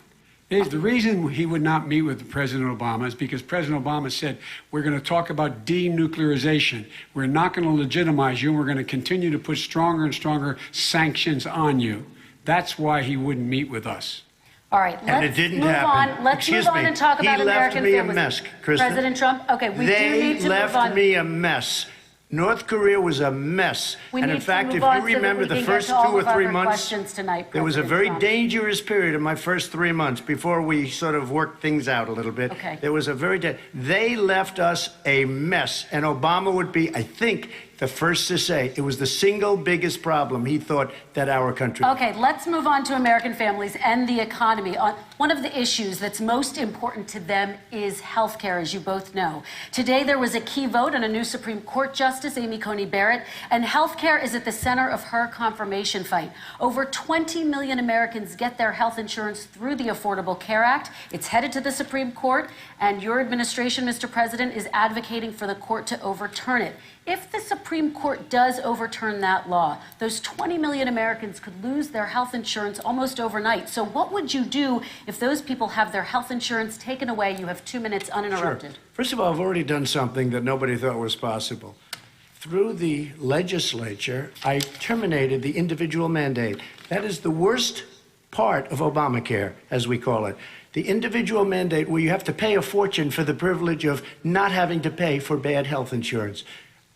The reason he would not meet with President Obama is because President Obama said, we're going to talk about denuclearization. We're not going to legitimize you, and we're going to continue to put stronger and stronger sanctions on you. That's why he wouldn't meet with us. All right, And let's it didn't move happen. on. Let's Excuse move on me. and talk about He left American me a families. mess, Kristen. President Trump, okay, we do They need to move left on. me a mess. North Korea was a mess. We And need in to fact, move if on you so that remember we the can first get to 2 all or of our 3 months, questions tonight, there was a President very Trump. dangerous period in my first 3 months before we sort of worked things out a little bit. Okay. There was a they left us a mess. And Obama would be, I think, the first to say it was the single biggest problem he thought that our country. Okay, let's move on to American families and the economy. One of the issues that's most important to them is health care, as you both know. Today, there was a key vote on a new Supreme Court Justice, Amy Coney Barrett, and health care is at the center of her confirmation fight. Over 20 million Americans get their health insurance through the Affordable Care Act. It's headed to the Supreme Court, and your administration, Mr. President, is advocating for the court to overturn it. If the Supreme Court does overturn that law, those 20 million Americans could lose their health insurance almost overnight. So what would you do if those people have their health insurance taken away? You have 2 minutes uninterrupted. Sure. First of all, I've already done something that nobody thought was possible. Through the legislature, I terminated the individual mandate. That is the worst part of Obamacare, as we call it. The individual mandate where you have to pay a fortune for the privilege of not having to pay for bad health insurance.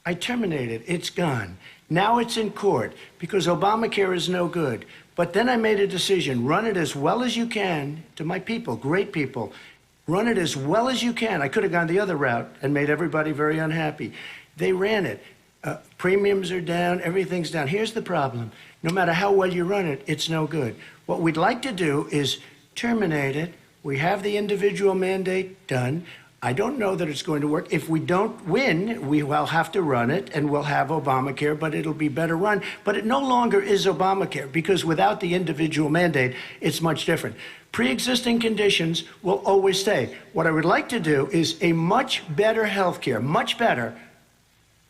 I terminated. It's gone. Now it's in court because Obamacare is no good. But then I made a decision. Run it as well as you can to my people, great people. Run it as well as you can. I could have gone the other route and made everybody very unhappy. They ran it. Premiums are down. Everything's down. Here's the problem. No matter how well you run it, it's no good. What we'd like to do is terminate it. We have the individual mandate done. I don't know that it's going to work. If we don't win, we will have to run it, and we'll have Obamacare, but it'll be better run. But it no longer is Obamacare, because without the individual mandate, it's much different. Pre-existing conditions will always stay. What I would like to do is a much better health care, much better,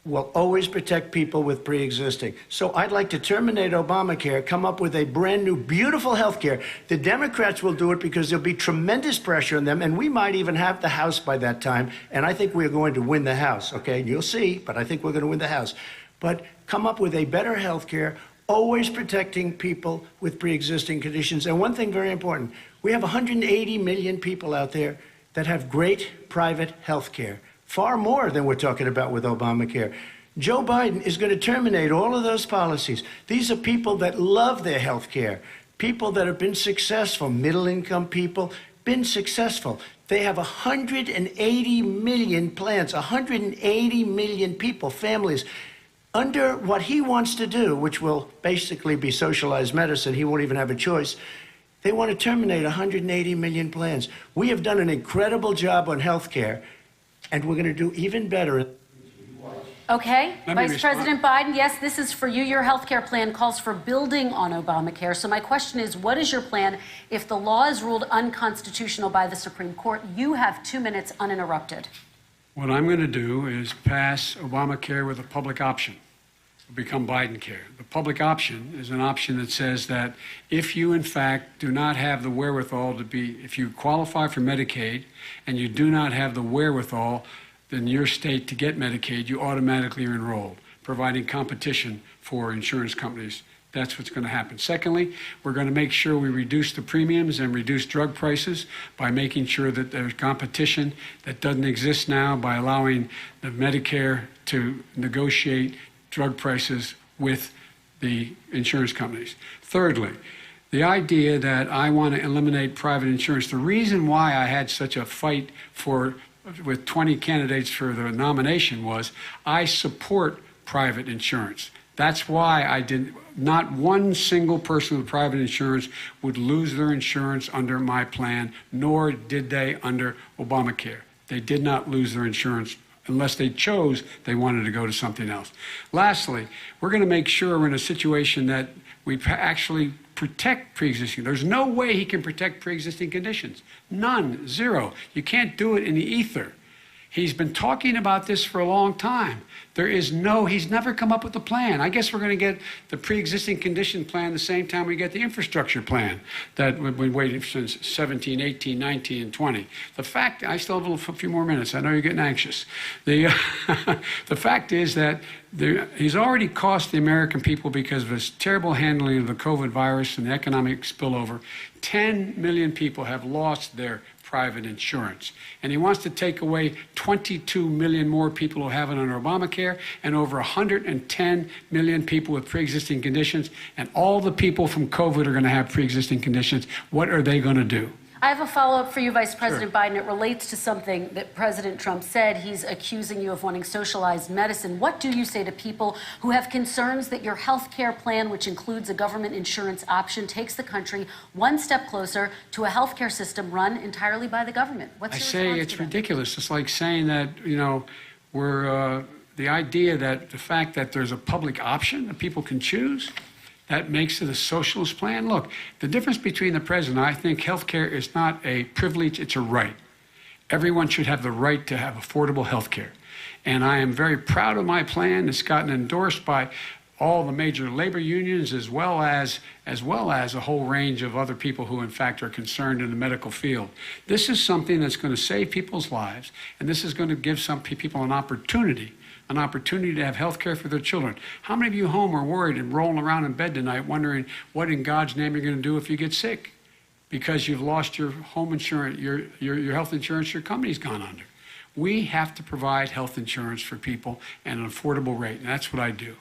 will always protect people with pre-existing. So I'd like to terminate Obamacare, come up with a brand new, beautiful health care. The Democrats will do it because there'll be tremendous pressure on them, and we might even have the House by that time, and I think we're going to win the House, okay? You'll see, but I think we're going to win the House. But come up with a better health care, always protecting people with pre-existing conditions. And one thing very important, we have 180 million people out there that have great private health care. Far more than we're talking about with Obamacare. Joe Biden is going to terminate all of those policies. These are people that love their health care, people that have been successful, middle-income people, been successful. They have 180 million plans, 180 million people, families. Under what he wants to do, which will basically be socialized medicine, he won't even have a choice. They want to terminate 180 million plans. We have done an incredible job on health care, and we're going to do even better. Okay, Let me Vice respond. President Biden, yes, this is for you. Your health care plan calls for building on Obamacare. So my question is, what is your plan if the law is ruled unconstitutional by the Supreme Court? You have 2 minutes uninterrupted. What I'm going to do is pass Obamacare with a public option. It'll become Biden-care. The public option is an option that says that if you, in fact, do not have the wherewithal if you qualify for Medicaid and you do not have the wherewithal in your state to get Medicaid, you automatically are enrolled, providing competition for insurance companies. That's what's going to happen. Secondly, we're going to make sure we reduce the premiums and reduce drug prices by making sure that there's competition that doesn't exist now by allowing the Medicare to negotiate drug prices with the insurance companies. Thirdly, the idea that I want to eliminate private insurance, the reason why I had such a fight with 20 candidates for the nomination was I support private insurance. That's why not one single person with private insurance would lose their insurance under my plan, nor did they under Obamacare. They did not lose their insurance unless they chose they wanted to go to something else. Lastly, we're going to make sure we're in a situation that we actually protect pre-existing. There's no way he can protect pre-existing conditions. None, zero. You can't do it in the ether. He's been talking about this for a long time. He's never come up with a plan. I guess we're going to get the pre-existing condition plan the same time we get the infrastructure plan that we've been waiting since 17, 18, 19, and 20. The fact, I still have a few more minutes. I know you're getting anxious. The fact is that he's already cost the American people, because of his terrible handling of the COVID virus and the economic spillover, 10 million people have lost their private insurance. And he wants to take away 22 million more people who have it under Obamacare, and over 110 million people with pre-existing conditions. And all the people from COVID are going to have pre-existing conditions. What are they going to do? I have a follow-up for you, Vice President Biden. It relates to something that President Trump said. He's accusing you of wanting socialized medicine. What do you say to people who have concerns that your health care plan, which includes a government insurance option, takes the country one step closer to a health care system run entirely by the government? What's your response say it's to that? ridiculous. It's like saying that, the idea that the fact that there's a public option that people can choose, that makes it a socialist plan. Look, the difference between the president, I think health care is not a privilege, it's a right. Everyone should have the right to have affordable health care. And I am very proud of my plan. It's gotten endorsed by all the major labor unions, as well as a whole range of other people who, in fact, are concerned in the medical field. This is something that's going to save people's lives, and this is going to give some people an opportunity to have health care for their children. How many of you home are worried and rolling around in bed tonight wondering what in God's name you're going to do if you get sick? Because you've lost your home insurance, your health insurance, your company's gone under. We have to provide health insurance for people at an affordable rate, and that's what I do.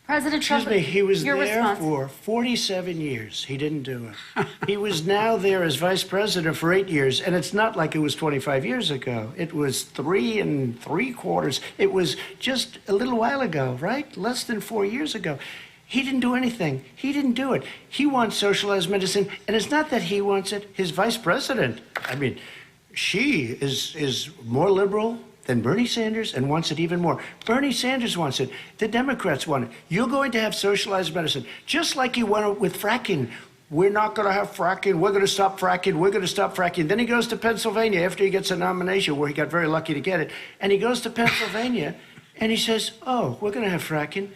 President Trump, Excuse me, he was your there response. for 47 years. He didn't do it. He was now there as vice president for 8 years, and it's not like it was 25 years ago. It was 3 3/4. It was just a little while ago, right? Less than 4 years ago. He didn't do anything. He didn't do it. He wants socialized medicine, and it's not that he wants it. His vice president, she is more liberal than Bernie Sanders and wants it even more. Bernie Sanders wants it. The Democrats want it. You're going to have socialized medicine, just like you want it with fracking. We're not going to have fracking. We're going to stop fracking. We're going to stop fracking. Then he goes to Pennsylvania after he gets a nomination, where he got very lucky to get it. And he goes to Pennsylvania and he says, oh, we're going to have fracking.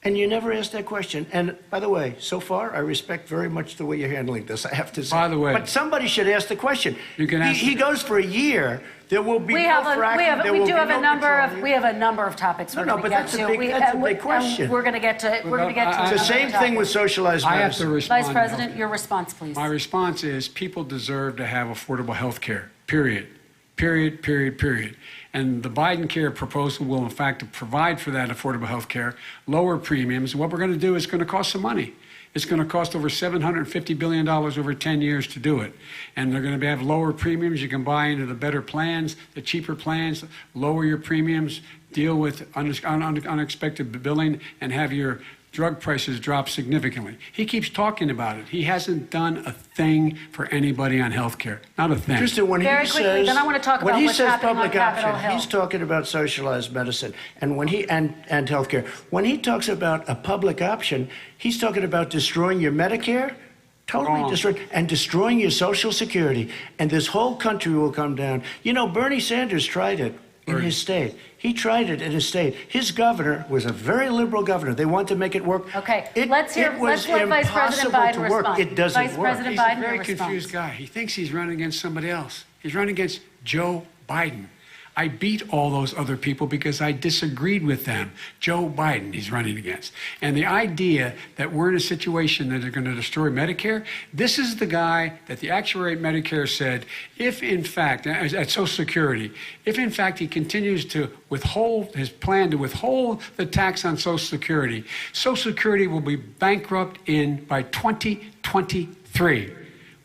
And you never asked that question. And by the way, so far, I respect very much the way you're handling this, I have to say. By the way. But somebody should ask the question. You can ask he goes for a year. There will be We no have fracking. we have a number of topics we're going to get to. That's a big question. We're going to get to. We're going to get to. It's the same thing with socialized I have to medicine. respond. Vice President, your response, please. My response is people deserve to have affordable health care, period. Period, period, period. And the Biden care proposal will, in fact, provide for that affordable health care, lower premiums. What we're going to do is going to cost some money. It's going to cost over $750 billion over 10 years to do it. And they're going to have lower premiums. You can buy into the better plans, the cheaper plans, lower your premiums, deal with unexpected billing, and have your drug prices drop significantly. He keeps talking about it. He hasn't done a thing for anybody on health care. Not a thing. Tristan, when Very he quickly, says, then I want to talk when about he what's says happening on public Capitol option, Hill. he's talking about socialized medicine, and when he and healthcare. When he talks about a public option, he's talking about destroying your Medicare, totally Wrong. destroying your Social Security, and this whole country will come down. You know, Bernie Sanders tried it in his state. He tried it in his state. His governor was a very liberal governor. They wanted to make it work. Okay, It let's let was Vice President impossible Biden to work. respond. It doesn't Vice work. President He's Biden, a very your confused response. guy. He thinks he's running against somebody else. He's running against Joe Biden. I beat all those other people because I disagreed with them. Joe Biden he's running against. And the idea that we're in a situation that they're going to destroy Medicare, this is the guy that the actuary at Medicare said, if in fact, at Social Security, if in fact he continues to withhold his plan to withhold the tax on Social Security will be bankrupt by 2023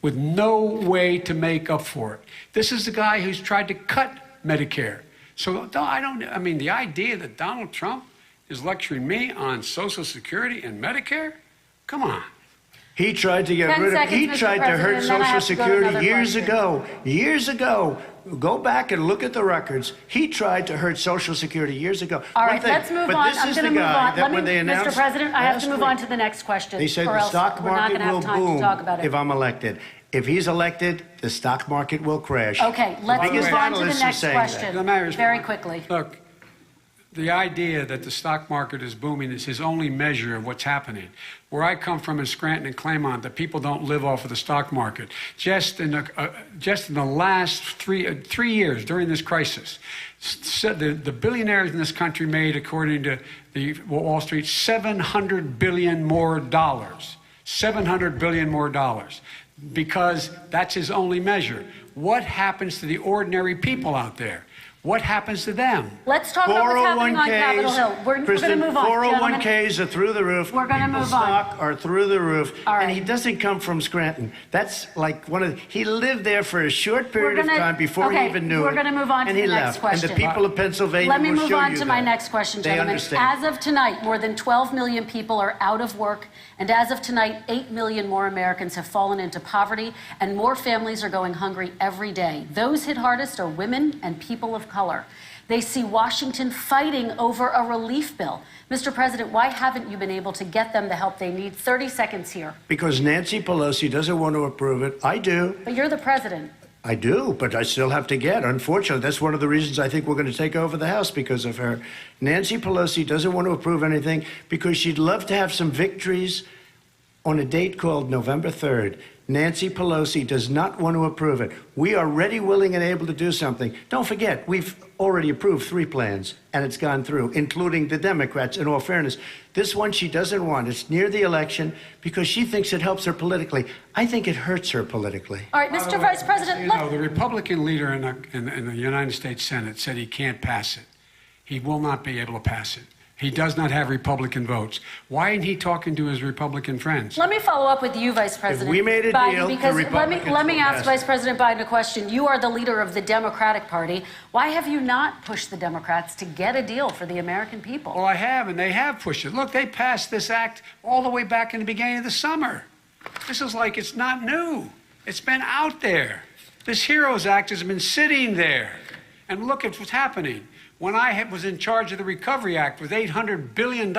with no way to make up for it. This is the guy who's tried to cut Medicare. So the idea that Donald Trump is lecturing me on Social Security and Medicare, come on. He tried to get 10 rid of seconds, He Mr. tried to hurt President, and then I Social have to go to Security another years question. ago. Years ago. Go back and look at the records. He tried to hurt Social Security years ago. All One right, thing, let's move but on. this I'm is going to the move guy on. that when they Mr. announced President, I have to last move on week, to the next question. They said or the else stock we're not market going to have will time to boom talk about it. if I'm elected. If he's elected, the stock market will crash. Okay, let's The biggest move on to the analysts are next saying question. That matters. Very quickly. Look, the idea that the stock market is booming is his only measure of what's happening. Where I come from in Scranton and Claremont, the people don't live off of the stock market. Just in the last three years during this crisis, the billionaires in this country made, according to the Wall Street, $700 billion more dollars. $700 billion more dollars. Because that's his only measure. What happens to the ordinary people out there? What happens to them? Let's talk about what's happening on Capitol Hill. We're going to Kristen, move on. 401ks are through the roof. We're gonna People's move on. stock are through the roof. All right. And he doesn't come from Scranton. That's like he lived there for a short We're period gonna- of time before okay, he even knew it. we're gonna move on to and the he next left. question. And the people of Pennsylvania Let me will move show on you to my that. next question, They gentlemen. understand. As of tonight, more than 12 million people are out of work. And as of tonight, 8 million more Americans have fallen into poverty, and more families are going hungry every day. Those hit hardest are women and people of color. They see Washington fighting over a relief bill. Mr. President, why haven't you been able to get them the help they need? 30 seconds here. Because Nancy Pelosi doesn't want to approve it. I do. But you're the president. I do, but I still have to get. Unfortunately, that's one of the reasons I think we're going to take over the House because of her. Nancy Pelosi doesn't want to approve anything because she'd love to have some victories on a date called November 3rd. Nancy Pelosi does not want to approve it. We are ready, willing, and able to do something. Don't forget, we've already approved 3 plans, and it's gone through, including the Democrats, in all fairness. This one she doesn't want. It's near the election because she thinks it helps her politically. I think it hurts her politically. All right, Mr. Vice President, The Republican leader in the United States Senate said he can't pass it. He will not be able to pass it. He does not have Republican votes. Why isn't he talking to his Republican friends? let me follow up with you, Vice President we made a Biden, deal, the because Republicans let me will ask pass Vice it. President Biden a question. You are the leader of the Democratic Party. Why have you not pushed the Democrats to get a deal for the American people? Well, I have, and they have pushed it. Look, they passed this act all the way back in the beginning of the summer. This is like it's not new. It's been out there. This HEROES Act has been sitting there. And look at what's happening. When I was in charge of the Recovery Act with $800 billion,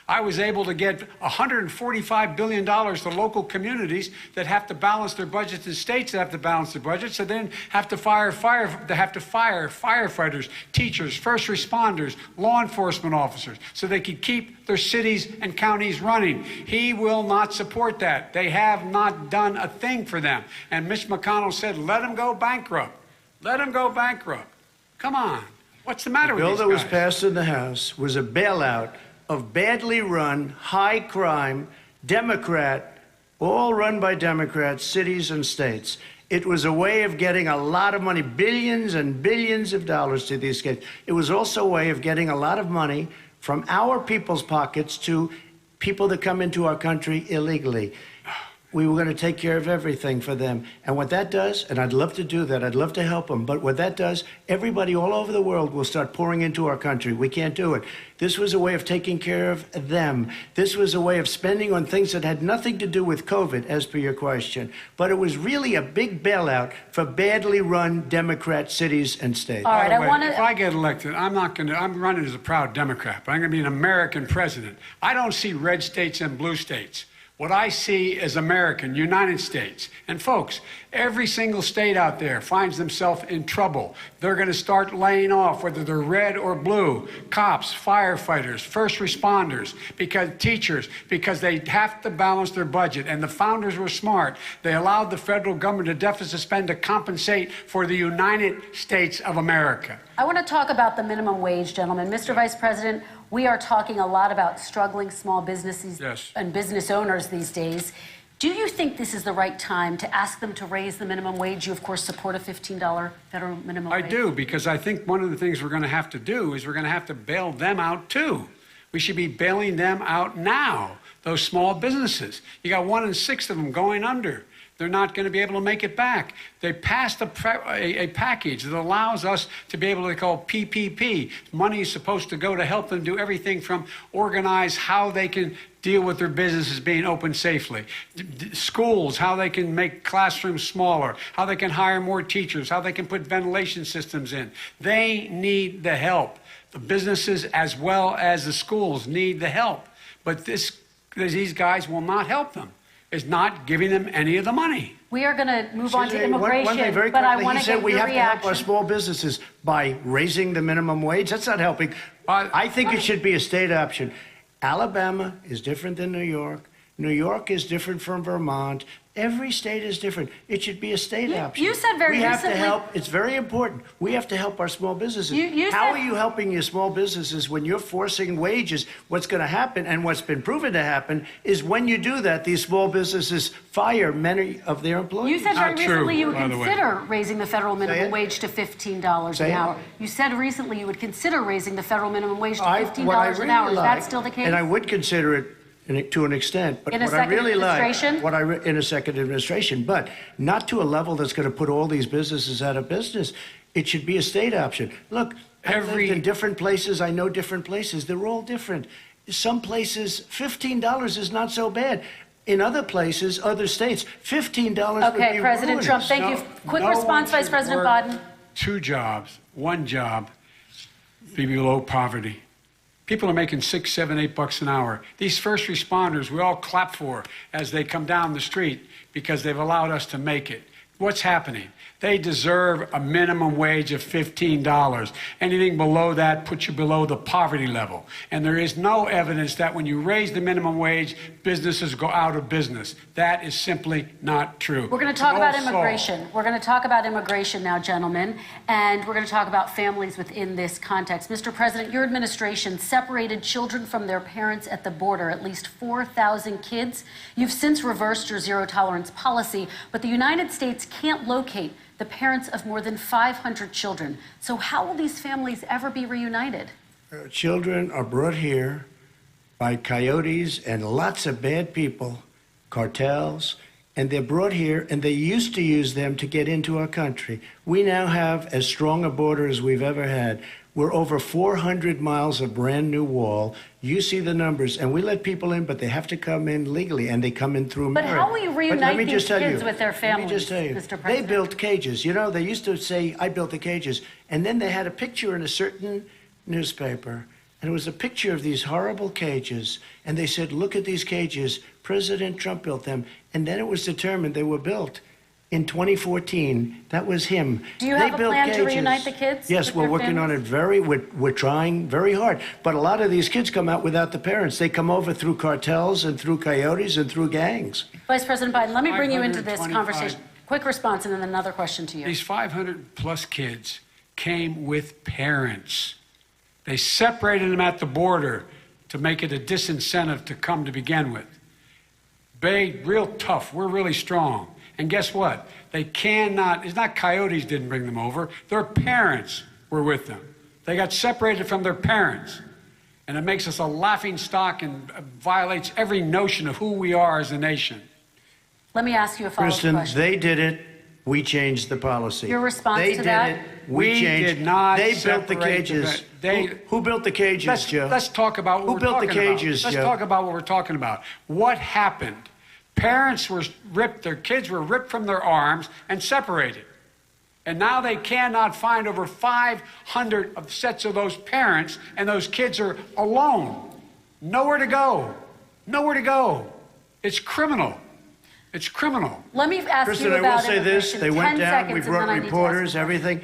I was able to get $145 billion to local communities that have to balance their budgets and states that have to balance their budgets, and then have to fire firefighters, teachers, first responders, law enforcement officers, so they could keep their cities and counties running. He will not support that. They have not done a thing for them. And Mitch McConnell said, let them go bankrupt. Let them go bankrupt. Come on. What's the matter with The these bill that was guys? passed in the House was a bailout of badly run, high crime, Democrat, all run by Democrats, cities and states. It was a way of getting a lot of money, billions and billions of dollars to these states. It was also a way of getting a lot of money from our people's pockets to people that come into our country illegally. We were going to take care of everything for them. And what that does, and I'd love to do that, I'd love to help them, but what that does, everybody all over the world will start pouring into our country. We can't do it. This was a way of taking care of them. This was a way of spending on things that had nothing to do with COVID, as per your question. But it was really a big bailout for badly run Democrat cities and states. All right, By the I way, want if to. I get elected, I'm running as a proud Democrat, but I'm going to be an American president. I don't see red states and blue states. What I see is American, United States. And folks, every single state out there finds themselves in trouble. They're going to start laying off, whether they're red or blue, cops, firefighters, first responders, because they have to balance their budget. And the founders were smart. They allowed the federal government to deficit spend to compensate for the United States of America. I want to talk about the minimum wage, gentlemen. Mr. Vice President, we are talking a lot about struggling small businesses and business owners these days. Do you think this is the right time to ask them to raise the minimum wage? You, of course, support a $15 federal minimum wage. I do, because I think one of the things we're going to have to do is we're going to have to bail them out, too. We should be bailing them out now, those small businesses. You got 1 in 6 of them going under. They're not going to be able to make it back. They passed a package that allows us to be able to call PPP. Money is supposed to go to help them do everything from organize how they can deal with their businesses being open safely. Schools, how they can make classrooms smaller, how they can hire more teachers, how they can put ventilation systems in. They need the help. The businesses as well as the schools need the help. But these guys will not help them. Is not giving them any of the money. We are going to move on to immigration, one thing very but I quickly, want he to get said we your have to help our reaction. small businesses by raising the minimum wage. That's not helping. I think it should be a state option. Alabama is different than New York. New York is different from Vermont. Every state is different. It should be a state option. You said very recently. We have recently. to help. It's very important. We have to help our small businesses. You How said- are you helping your small businesses when you're forcing wages? What's going to happen, and what's been proven to happen, is when you do that, these small businesses fire many of their employees. You said very Not true, recently you would by the way. consider raising the federal minimum it. wage to $15 Say an it. hour. You said recently you would consider raising the federal minimum wage to What I $15 an hour. really Is that like, still the case? And I would consider it to an extent, but In a what I second really administration? like, in a second administration, but not to a level that's going to put all these businesses out of business. It should be a state option. Look, I've lived in different places. I know different places. They're all different. Some places, $15 is not so bad. In other places, other states, $15 would be Okay, President ruinous. Trump, thank you. Quick response, Vice President Biden. 2 jobs, 1 job, be below poverty. People are making $6, $7, $8 an hour. These first responders, we all clap for as they come down the street because they've allowed us to make it. What's happening? They deserve a minimum wage of $15. Anything below that puts you below the poverty level. And there is no evidence that when you raise the minimum wage, businesses go out of business. That is simply not true. We're going to talk about immigration. We're going to talk about immigration now, gentlemen, and we're going to talk about families within this context. Mr. President, your administration separated children from their parents at the border, at least 4,000 kids. You've since reversed your zero-tolerance policy, but the United States can't locate the parents of more than 500 children. So how will these families ever be reunited? Children are brought here by coyotes and lots of bad people, cartels, and they're brought here, and they used to use them to get into our country. We now have as strong a border as we've ever had. We're over 400 miles of brand new wall. You see the numbers, and we let people in, but they have to come in legally, and they come in through But merit. how will you reunite But let me these just tell kids you, with their Let families, me just tell you, Mr. they President? built cages. You know, they used to say, I built the cages, and then they had a picture in a certain newspaper, and it was a picture of these horrible cages, and they said, look at these cages. President Trump built them, and then it was determined they were built in 2014. That was him. Do you They have a built plan to cages. reunite the kids Yes, with we're their working on families? it we're trying very hard. But a lot of these kids come out without the parents. They come over through cartels and through coyotes and through gangs. Vice President Biden, let me bring you into this 525 conversation. Quick response and then another question to you. These 500 plus kids came with parents. They separated them at the border to make it a disincentive to come to begin with. Real tough. We're really strong. And guess what? They cannot, it's not coyotes didn't bring them over. Their parents were with them. They got separated from their parents. And it makes us a laughing stock and violates every notion of who we are as a nation. Let me ask you a follow-up Kristen, question. they did it. We changed the policy. Your response they to that? They did it. We changed. did not They built the separate cages. the- Who built the cages, Joe? Let's talk about what Who we're built the talking about. cages, Let's Joe? talk about what we're talking about. What happened? Parents were ripped, their kids were ripped from their arms and separated. And now they cannot find over 500 of sets of those parents, and those kids are alone. Nowhere to go. Nowhere to go. It's criminal. It's criminal. Let me ask Kristen, you I will about say this. immigration. They went 10 down. seconds, We and then brought I need to ask reporters, you. everything.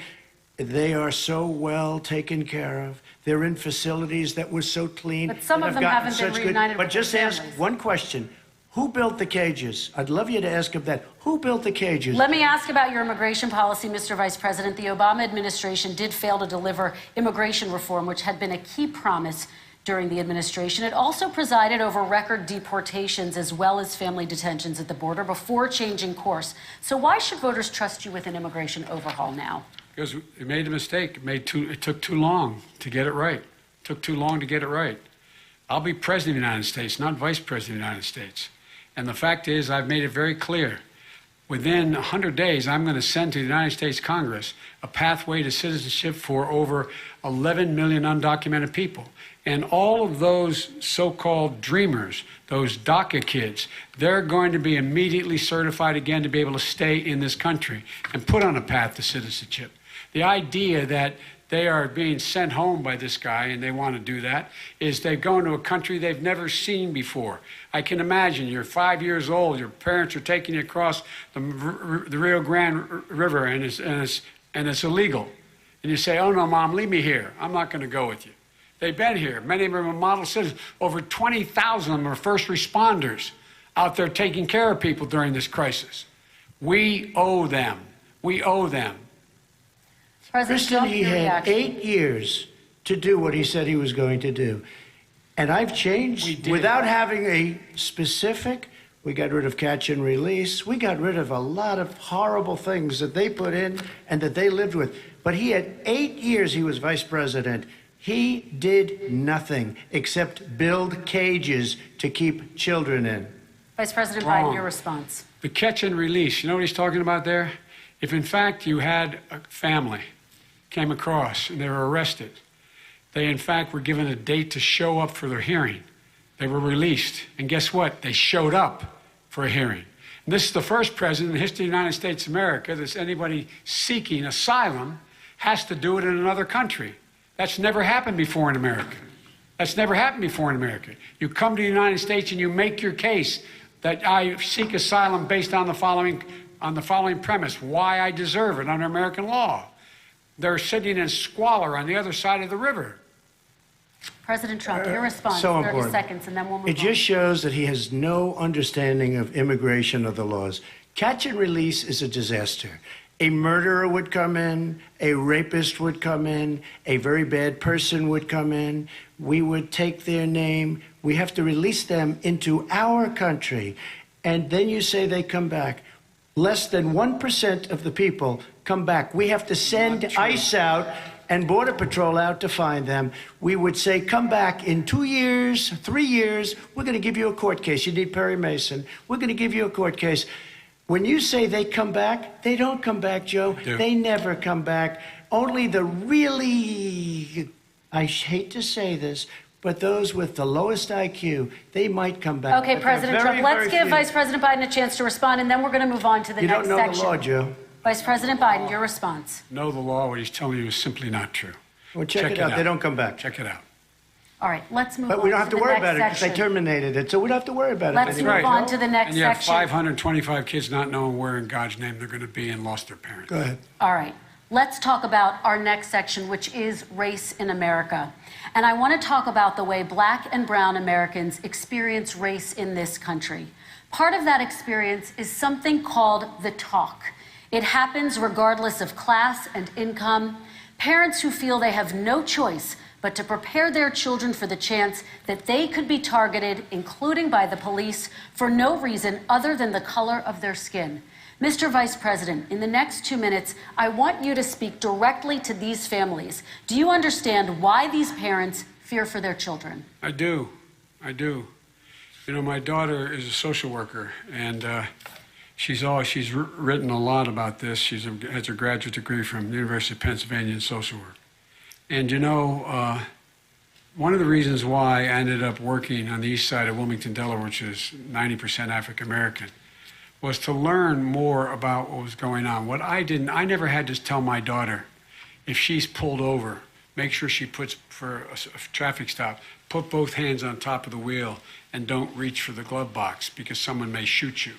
They are so well taken care of. They're in facilities that were so clean. But some that of have them gotten haven't been such reunited But with just their ask families. one question. Who built the cages? I'd love you to ask him that. Who built the cages? Let me ask about your immigration policy, Mr. Vice President. The Obama administration did fail to deliver immigration reform, which had been a key promise during the administration. It also presided over record deportations as well as family detentions at the border before changing course. So why should voters trust you with an immigration overhaul now? Because it made a mistake. It took too long to get it right. It took too long to get it right. I'll be president of the United States, not vice president of the United States. And the fact is, I've made it very clear. Within 100 days, I'm going to send to the United States Congress a pathway to citizenship for over 11 million undocumented people. And all of those so-called dreamers, those DACA kids, they're going to be immediately certified again to be able to stay in this country and put on a path to citizenship. The idea that they are being sent home by this guy, and they want to do that, is they're going to a country they've never seen before. I can imagine you're 5 years old, your parents are taking you across the Rio Grande River, and it's illegal. And you say, oh no, Mom, leave me here. I'm not going to go with you. They've been here. Many of them are model citizens. Over 20,000 of them are first responders out there taking care of people during this crisis. We owe them. We owe them. President Kristen, Trump, he your had reaction. 8 years to do what he said he was going to do. And I've We changed did. without having a specific. We got rid of catch and release. We got rid of a lot of horrible things that they put in and that they lived with. But he had 8 years he was vice president. He did nothing except build cages to keep children in. Vice President Wrong. Biden, your response. The catch and release, you know what he's talking about there? If in fact you had a family came across and they were arrested, they in fact were given a date to show up for their hearing. They were released. And guess what? They showed up for a hearing. And this is the first president in the history of the United States of America that anybody seeking asylum has to do it in another country. That's never happened before in America. That's never happened before in America. You come to the United States and you make your case that I seek asylum based on the following premise, why I deserve it under American law. They're sitting in squalor on the other side of the river. President Trump, your response, So 30 important. seconds, and then we'll move It on. just shows that he has no understanding of immigration or the laws. Catch and release is a disaster. A murderer would come in, a rapist would come in, a very bad person would come in. We would take their name. We have to release them into our country. And then you say they come back. Less than 1% of the people come back. We have to send ICE out and Border Patrol out to find them. We would say, come back in 2 years, 3 years. We're going to give you a court case. You need Perry Mason. We're going to give you a court case. When you say they come back, they don't come back, Joe. Do. They never come back. Only the really, I hate to say this, but those with the lowest IQ, they might come back. Okay, But they're President very, Trump, let's very give few. Vice President Biden a chance to respond, and then we're going to move on to the You next don't know section. the law, Joe. Vice President Biden, your response. Know the law, what he's telling you is simply not true. Well, check it out. They don't come back. Check it out. All right, let's move on But we don't have to the worry next about it because they section. terminated it, so we don't have to worry about Let's it move anymore. on to the next And you have section. 525 kids not knowing where in God's name they're going to be and lost their parents. Go ahead. All right, let's talk about our next section, which is race in America. And I want to talk about the way Black and brown Americans experience race in this country. Part of that experience is something called the talk. It happens regardless of class and income. Parents who feel they have no choice but to prepare their children for the chance that they could be targeted, including by the police, for no reason other than the color of their skin. Mr. Vice President, in the next 2 minutes, I want you to speak directly to these families. Do you understand why these parents fear for their children? I do. I do. You know, my daughter is a social worker, and she's written a lot about this. She has a graduate degree from the University of Pennsylvania in social work. And you know, one of the reasons why I ended up working on the east side of Wilmington, Delaware, which is 90% African American, was to learn more about what was going on. What I never had to tell my daughter, if she's pulled over, make sure she puts, for a traffic stop, put both hands on top of the wheel and don't reach for the glove box because someone may shoot you.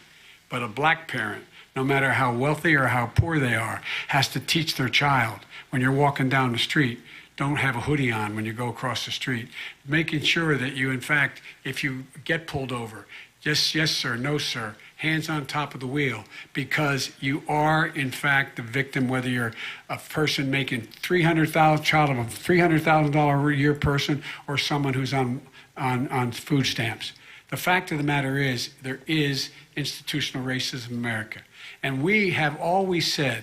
But a black parent, no matter how wealthy or how poor they are, has to teach their child when you're walking down the street, don't have a hoodie on when you go across the street. Making sure that you, in fact, if you get pulled over, just yes, sir, no, sir, hands on top of the wheel, because you are, in fact, the victim, whether you're a person making child of a $300,000 a year person or someone who's on food stamps. The fact of the matter is, there is institutional racism in America. And we have always said,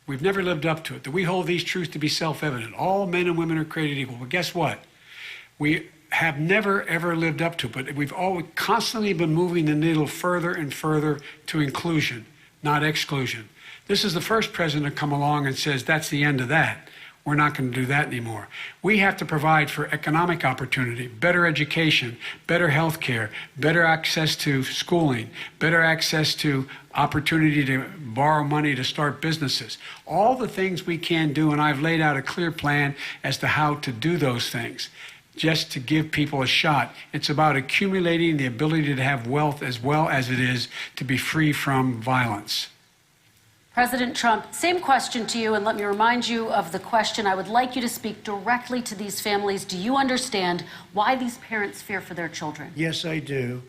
we've never lived up to it, that we hold these truths to be self-evident. All men and women are created equal. But guess what? We have never, ever lived up to it. But we've always constantly been moving the needle further and further to inclusion, not exclusion. This is the first president to come along and says, that's the end of that. We're not going to do that anymore. We have to provide for economic opportunity, better education, better health care, better access to schooling, better access to opportunity to borrow money to start businesses. All the things we can do, and I've laid out a clear plan as to how to do those things, just to give people a shot. It's about accumulating the ability to have wealth as well as it is to be free from violence. President Trump, same question to you, and let me remind you of the question. I would like you to speak directly to these families. Do you understand why these parents fear for their children? Yes, I do.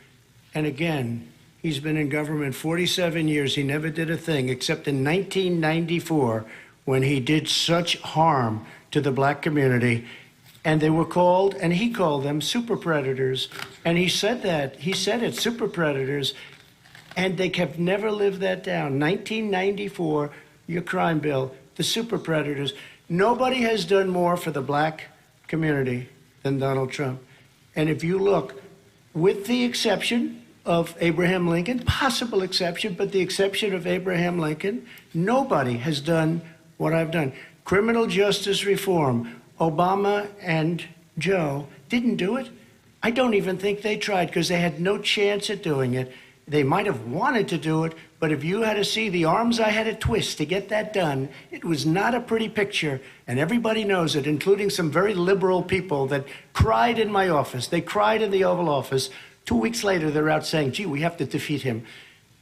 And again, he's been in government 47 years. He never did a thing except in 1994 when he did such harm to the black community. And they were called, and he called them super predators. And he said that. He said it, super predators. And they have never lived that down. 1994, your crime bill, the super predators. Nobody has done more for the black community than Donald Trump. And if you look, with the exception of Abraham Lincoln, possible exception, but the exception of Abraham Lincoln, nobody has done what I've done. Criminal justice reform, Obama and Joe didn't do it. I don't even think they tried because they had no chance at doing it. They might have wanted to do it, but if you had to see the arms I had to twist to get that done, it was not a pretty picture, and everybody knows it, including some very liberal people that cried in my office. They cried in the Oval Office. 2 weeks later, they're out saying, gee, we have to defeat him.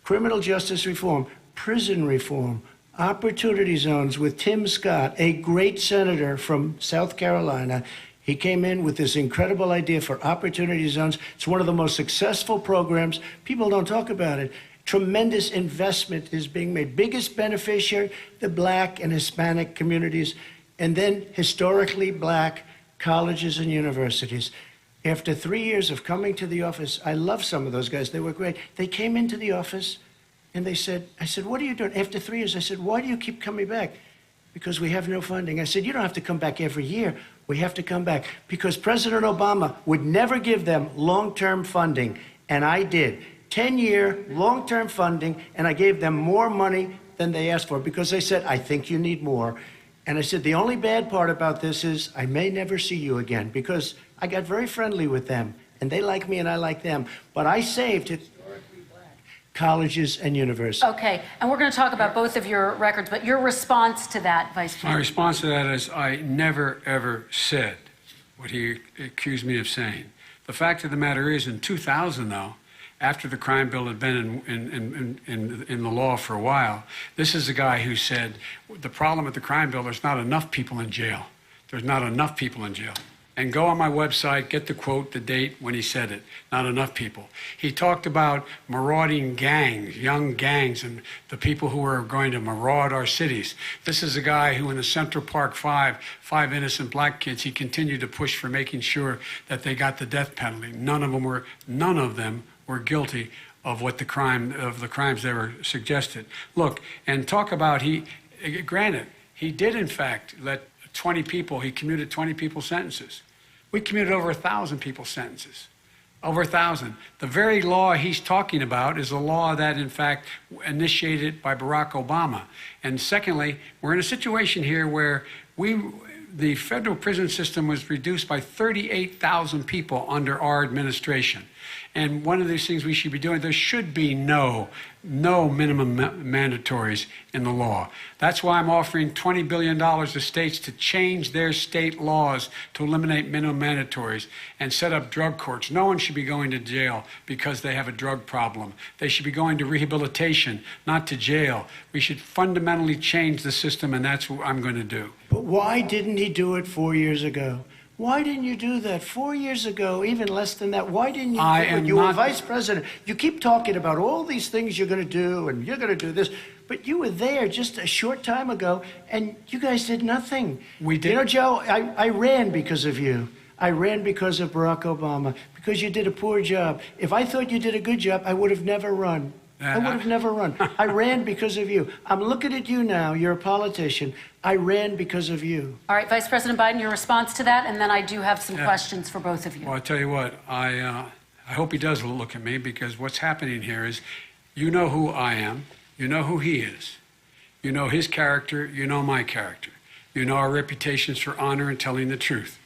Criminal justice reform, prison reform, opportunity zones with Tim Scott, a great senator from South Carolina. He came in with this incredible idea for opportunity zones. It's one of the most successful programs. People don't talk about it. Tremendous investment is being made. Biggest beneficiary, the black and Hispanic communities, and then historically black colleges and universities. After 3 years of coming to the office, I love some of those guys. They were great. They came into the office and they said, I said, what are you doing? After 3 years, I said, why do you keep coming back? Because we have no funding. I said, you don't have to come back every year. We have to come back because President Obama would never give them long-term funding, and I did. 10-year long-term funding, and I gave them more money than they asked for because they said, I think you need more. And I said, the only bad part about this is I may never see you again because I got very friendly with them, and they like me and I like them. But I saved it. Colleges and universities. Okay, and we're going to talk about both of your records, but your response to that, Vice President? My response to that is I never, ever said what he accused me of saying. The fact of the matter is, in 2000, though, after the crime bill had been in the law for a while, this is a guy who said, the problem with the crime bill, there's not enough people in jail. There's not enough people in jail. And go on my website, get the quote, the date when he said it. Not enough people. He talked about marauding gangs, young gangs, and the people who were going to maraud our cities. This is a guy who in the Central Park five innocent black kids, he continued to push for making sure that they got the death penalty. None of them were guilty of the crimes they were suggested. Look, and talk about granted, he did in fact let 20 people, he commuted 20 people's sentences. We commuted over 1,000 people's sentences. Over 1,000. The very law he's talking about is a law that, in fact, initiated by Barack Obama. And secondly, we're in a situation here where the federal prison system was reduced by 38,000 people under our administration. And one of these things we should be doing, there should be no minimum mandatories in the law. That's why I'm offering $20 billion to states to change their state laws to eliminate minimum mandatories and set up drug courts. No one should be going to jail because they have a drug problem. They should be going to rehabilitation, not to jail. We should fundamentally change the system, and that's what I'm going to do. But why didn't he do it 4 years ago? Why didn't you do that 4 years ago, even less than that? Why didn't you do it? You were vice president. You keep talking about all these things you're going to do and you're going to do this, but you were there just a short time ago and you guys did nothing. We did. You know, Joe, I ran because of you. I ran because of Barack Obama, because you did a poor job. If I thought you did a good job, I would have never run. I would have never run. I ran because of you. I'm looking at you now. You're a politician. I ran because of you. All right, Vice President Biden, your response to that, and then I do have some questions for both of you. Well, I tell you what, I hope he does look at me, because what's happening here is, you know who I am, you know who he is, you know his character, you know my character, you know our reputations for honor and telling the truth.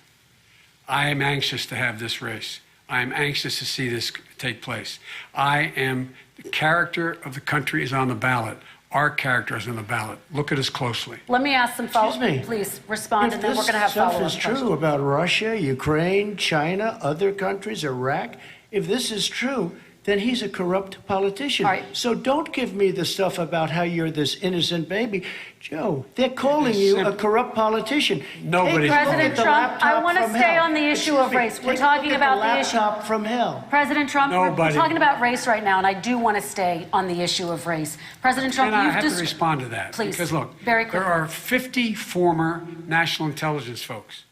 I am anxious to have this race. I am anxious to see this take place. The character of the country is on the ballot. Our character is on the ballot. Look at us closely. Let me ask some follow-up. Excuse me. Please respond, and then we're going to have follow-up If this stuff is questions. true about Russia, Ukraine, China, other countries, Iraq, if this is true, then he's a corrupt politician. All right. So don't give me the stuff about how you're this innocent baby. Joe, they're calling you a corrupt politician. Nobody's President Trump, I want to stay on the issue of race. We're talking about the issue. Laptop from hell. President Trump, we're Nobody. talking about race right now, and I do want to stay on the issue of race. President Trump, And I you've have just to respond to that. Please, Because look, very quickly. there are 50 former national intelligence folks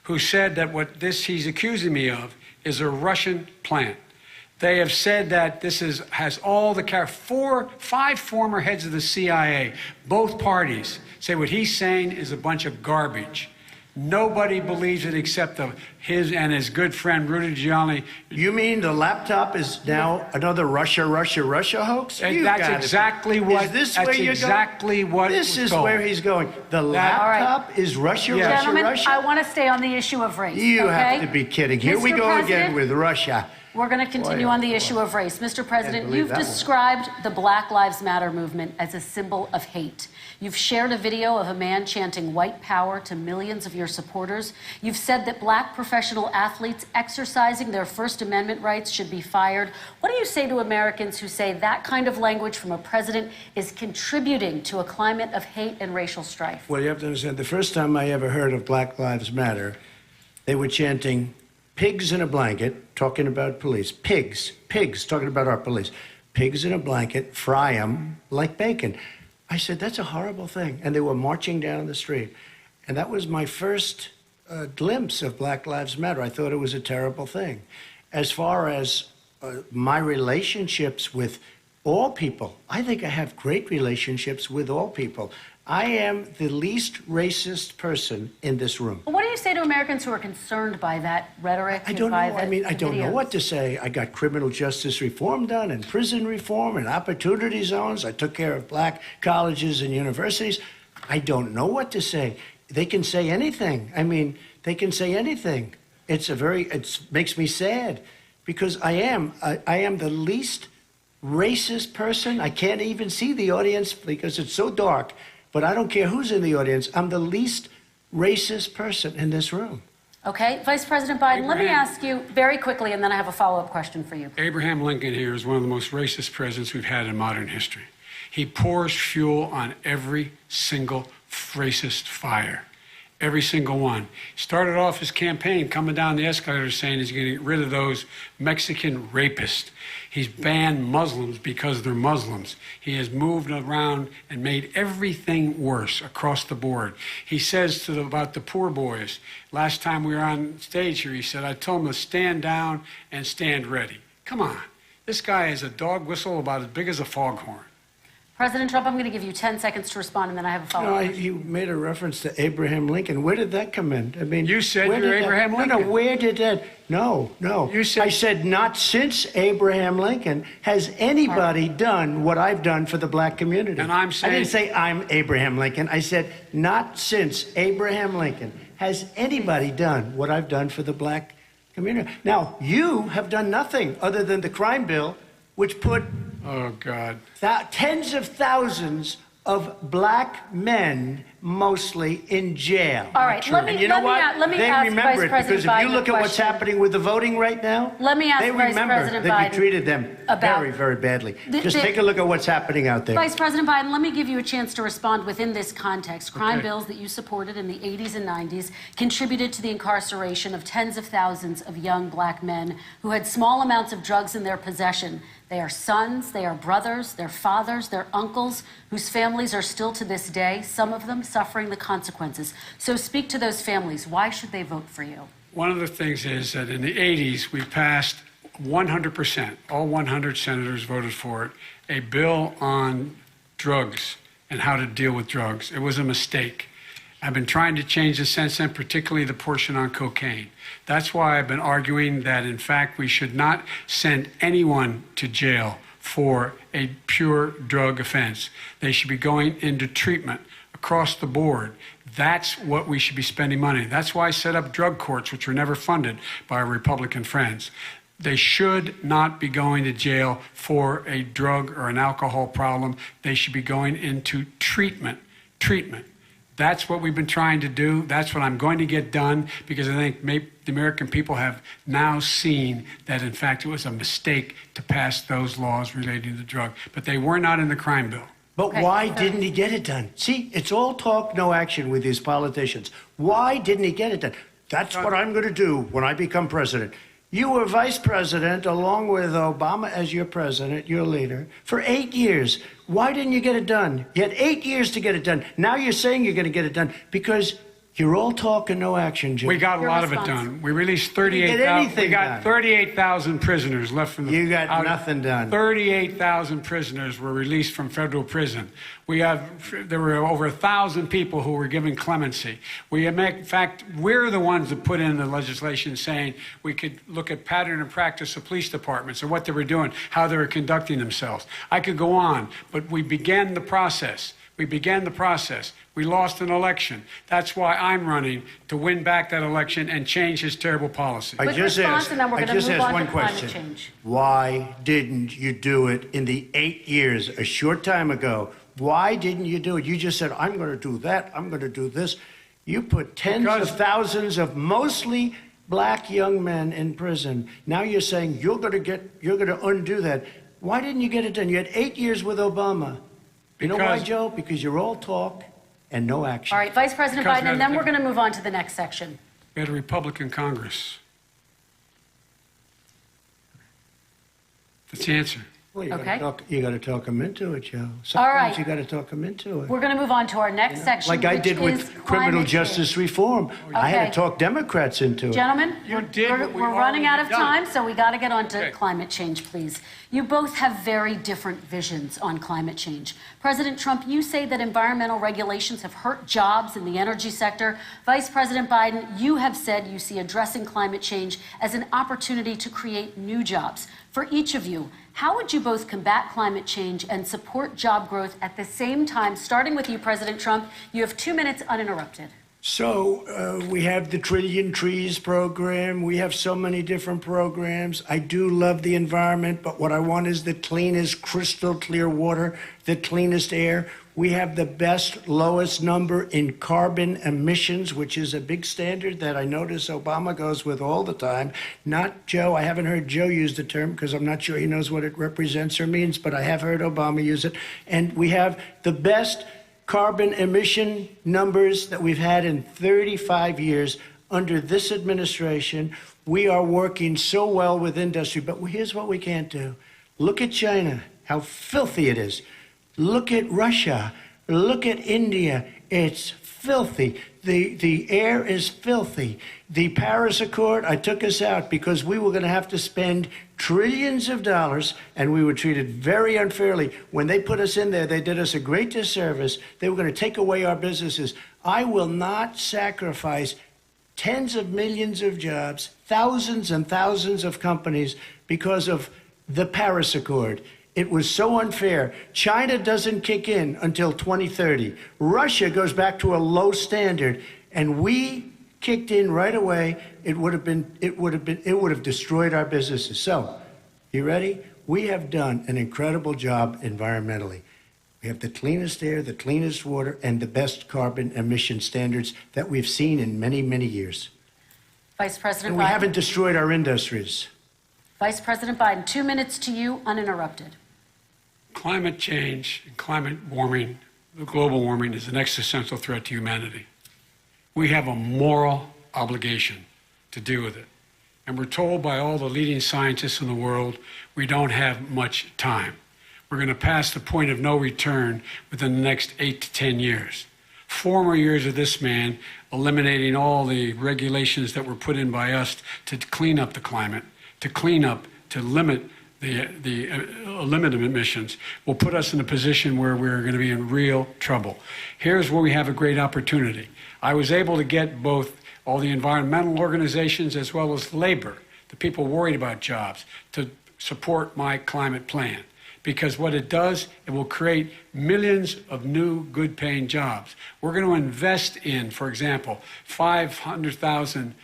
who said that what he's accusing me of is a Russian plant. They have said that this has all the five former heads of the CIA, both parties, say what he's saying is a bunch of garbage. Nobody believes it except his and his good friend Rudy Giuliani. You mean the laptop is now another Russia hoax? And You that's gotta be- exactly what. Is this that's where you're exactly going? what. This was is told. where he's going. The All laptop is Russia, Yeah. Gentlemen, Russia. I want to stay on the issue of race. You okay? have to be kidding. Here we Mr. go President, again with Russia. We're going to continue Boy, on the issue of race. Mr. President, believe you've that one. described the Black Lives Matter movement as a symbol of hate. You've shared a video of a man chanting white power to millions of your supporters. You've said that black professional athletes exercising their First Amendment rights should be fired. What do you say to Americans who say that kind of language from a president is contributing to a climate of hate and racial strife? Well, you have to understand, the first time I ever heard of Black Lives Matter, they were chanting pigs in a blanket, talking about police. Pigs, talking about our police. Pigs in a blanket, fry them like bacon. I said, that's a horrible thing. And they were marching down the street. And that was my first glimpse of Black Lives Matter. I thought it was a terrible thing. As far as my relationships with all people, I think I have great relationships with all people. I am the least racist person in this room. What do you say to Americans who are concerned by that rhetoric? I don't know. by the- I mean, I the don't know videos? what to say. I got criminal justice reform done and prison reform and opportunity zones. I took care of black colleges and universities. I don't know what to say. They can say anything. I mean, they can say anything. It makes me sad because I am the least racist person. I can't even see the audience because it's so dark. But I don't care who's in the audience. I'm the least racist person in this room. Okay, Vice President Biden, let me ask you very quickly, and then I have a follow-up question for you. Abraham Lincoln here is one of the most racist presidents we've had in modern history. He pours fuel on every single racist fire. Every single one. He started off his campaign coming down the escalator saying he's going to get rid of those Mexican rapists. He's banned Muslims because they're Muslims. He has moved around and made everything worse across the board. He says about the poor boys, last time we were on stage here, he said, I told them to stand down and stand ready. Come on. This guy is a dog whistle about as big as a foghorn. President Trump, I'm going to give you 10 seconds to respond, and then I have a follow-up. You made a reference to Abraham Lincoln. Where did that come in? I mean, You said where you're did that- Abraham Lincoln. No, where did that? No. You said- I said not since Abraham Lincoln has anybody done what I've done for the black community. And I'm saying- I didn't say I'm Abraham Lincoln. I said not since Abraham Lincoln has anybody done what I've done for the black community. Now, you have done nothing other than the crime bill, which put Oh, God. tens of thousands of black men, mostly, in jail. All right, let me And you know what? let me They ask remember Vice it President because if Biden you look a at what's question. happening with the voting right now, Let me ask they Vice remember President that Biden you treated them about- very, very badly. The- Just the- take a look at what's happening out there. Vice President Biden, let me give you a chance to respond within this context. Crime Okay. bills that you supported in the 80s and 90s contributed to the incarceration of tens of thousands of young black men who had small amounts of drugs in their possession. They are sons, they are brothers, they're fathers, they're uncles, whose families are still to this day, some of them suffering the consequences. So speak to those families. Why should they vote for you? One of the things is that in the 80s, we passed 100%, all 100 senators voted for it, a bill on drugs and how to deal with drugs. It was a mistake. I've been trying to change the since then, particularly the portion on cocaine. That's why I've been arguing that, in fact, we should not send anyone to jail for a pure drug offense. They should be going into treatment across the board. That's what we should be spending money. That's why I set up drug courts, which were never funded by our Republican friends. They should not be going to jail for a drug or an alcohol problem. They should be going into treatment. That's what we've been trying to do. That's what I'm going to get done, because I think the American people have now seen that, in fact, it was a mistake to pass those laws relating to drug. But they were not in the crime bill. But Okay, why so- didn't he get it done? See, it's all talk, no action with these politicians. Why didn't he get it done? That's what I'm going to do when I become president. You were vice president along with Obama as your president, your leader, for 8 years. Why didn't you get it done? You had 8 years to get it done. Now you're saying you're going to get it done because you're all talk and no action, Jim. We got a Your lot of it response. done. We released didn't get 38,000. We anything got done. 38,000 prisoners left from the. You got nothing done. 38,000 prisoners were released from federal prison. There were over 1,000 people who were given clemency. In fact, we're the ones that put in the legislation saying we could look at pattern and practice of police departments and what they were doing, how they were conducting themselves. I could go on, but we began the process. We lost an election. That's why I'm running to win back that election and change his terrible policy. I Quick just response, asked, and then we're I gonna just move asked on one to climate question. change. Why didn't you do it in the 8 years, a short time ago? Why didn't you do it? You just said, I'm going to do that, I'm going to do this. You put tens Because- of thousands of mostly black young men in prison. Now you're saying you're going to undo that. Why didn't you get it done? You had 8 years with Obama. You know why, Because- Joe? Because you're all talk and no action. All right, Vice President Because Biden, and then we're going to move on to the next section. We had a Republican Congress. That's the answer. Well, you Okay. got to talk them into it, Joe. All Sometimes right. you got to talk them into it. We're going to move on to our next section, Like I which did is with criminal climate justice change. reform. I had Okay. to talk Democrats into it. Gentlemen, You did what we we're running out of already done. time, so we got to get on to Okay. climate change, please. You both have very different visions on climate change. President Trump, you say that environmental regulations have hurt jobs in the energy sector. Vice President Biden, you have said you see addressing climate change as an opportunity to create new jobs. For each of you, how would you both combat climate change and support job growth at the same time? Starting with you, President Trump, you have 2 minutes uninterrupted. So we have the Trillion Trees program. We have so many different programs. I do love the environment, but what I want is the cleanest, crystal clear water, the cleanest air. We have the best, lowest number in carbon emissions, which is a big standard that I notice Obama goes with all the time. Not Joe. I haven't heard Joe use the term because I'm not sure he knows what it represents or means, but I have heard Obama use it. And we have the best carbon emission numbers that we've had in 35 years under this administration. We are working so well with industry, but here's what we can't do. Look at China, how filthy it is. Look at Russia. Look at India. It's filthy. The air is filthy. The Paris Accord, I took us out because we were going to have to spend trillions of dollars, and we were treated very unfairly. When they put us in there, they did us a great disservice. They were going to take away our businesses. I will not sacrifice tens of millions of jobs, thousands and thousands of companies because of the Paris Accord. It was so unfair. China doesn't kick in until 2030. Russia goes back to a low standard, and we kicked in right away. It would have destroyed our businesses. So, you ready? We have done an incredible job environmentally. We have the cleanest air, the cleanest water, and the best carbon emission standards that we've seen in many, many years. Vice President And we Biden. haven't destroyed our industries. Vice President Biden, 2 minutes to you, uninterrupted. Climate change and climate warming, global warming, is an existential threat to humanity. We have a moral obligation to deal with it. And we're told by all the leading scientists in the world we don't have much time. We're going to pass the point of no return within the next 8 to 10 years. 4 more years of this man eliminating all the regulations that were put in by us to clean up the climate, to limit limit emissions, will put us in a position where we're going to be in real trouble. Here's where we have a great opportunity. I was able to get both all the environmental organizations as well as labor, the people worried about jobs, to support my climate plan. Because what it does, it will create millions of new good-paying jobs. We're going to invest in, for example, 50,000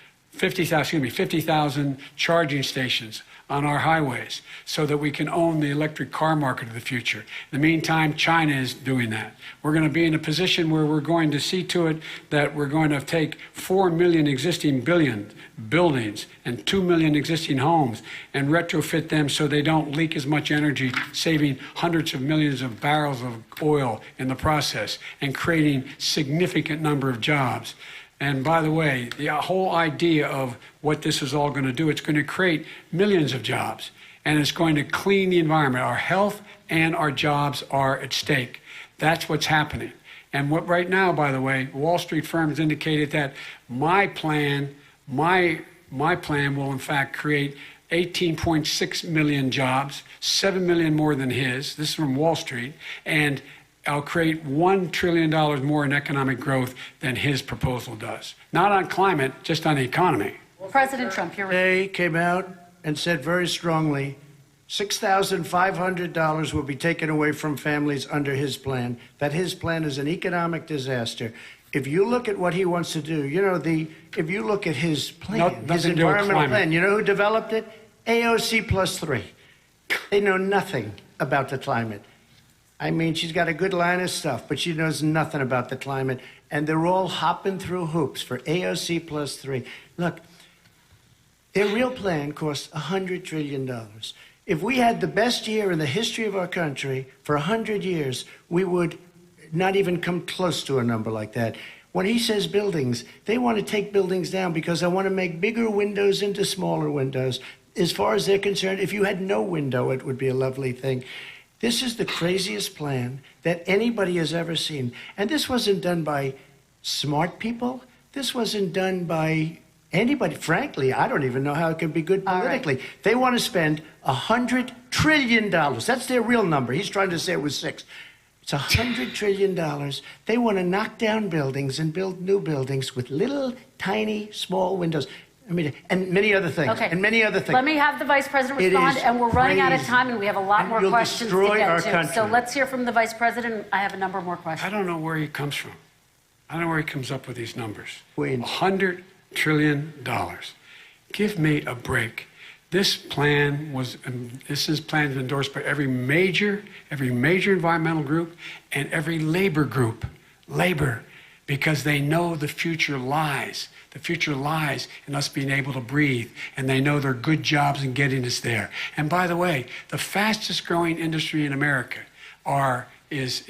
charging stations on our highways so that we can own the electric car market of the future. In the meantime, China is doing that. We're going to be in a position where we're going to see to it that we're going to take 4 million existing buildings and 2 million existing homes and retrofit them so they don't leak as much energy, saving hundreds of millions of barrels of oil in the process and creating significant number of jobs. And by the way, the whole idea of what this is all going to do, it's going to create millions of jobs, and it's going to clean the environment. Our health and our jobs are at stake. That's what's happening. And what right now, by the way, Wall Street firms indicated that my plan will in fact create 18.6 million jobs, 7 million more than his. This is from Wall Street. And I'll create $1 trillion more in economic growth than his proposal does. Not on climate, just on the economy. President Trump, you're They came out and said very strongly, $6,500 will be taken away from families under his plan, that his plan is an economic disaster. If you look at what he wants to do, if you look at his plan, his environmental plan, you know who developed it? AOC plus 3. They know nothing about the climate. I mean, she's got a good line of stuff, but she knows nothing about the climate. And they're all hopping through hoops for AOC plus 3. Look, their real plan costs $100 trillion. If we had the best year in the history of our country for 100 years, we would not even come close to a number like that. When he says buildings, they want to take buildings down because they want to make bigger windows into smaller windows. As far as they're concerned, if you had no window, it would be a lovely thing. This is the craziest plan that anybody has ever seen. And this wasn't done by smart people. This wasn't done by anybody. Frankly, I don't even know how it can be good politically. Right. They want to spend $100 trillion. That's their real number. He's trying to say it was 6. It's $100 trillion. They want to knock down buildings and build new buildings with little, tiny, small windows. I mean, and many other things. Okay. And many other things. Let me have the Vice President respond, and we're running out of time, and we have a lot more questions to get to. Country. So let's hear from the Vice President. I have a number more questions. I don't know where he comes from. I don't know where he comes up with these numbers. Wayne. $100 trillion. Give me a break. This plan has been endorsed by every major environmental group and every labor group. Labor. Because they know the future lies. The future lies in us being able to breathe, and they know there are good jobs in getting us there. And by the way, the fastest growing industry in America is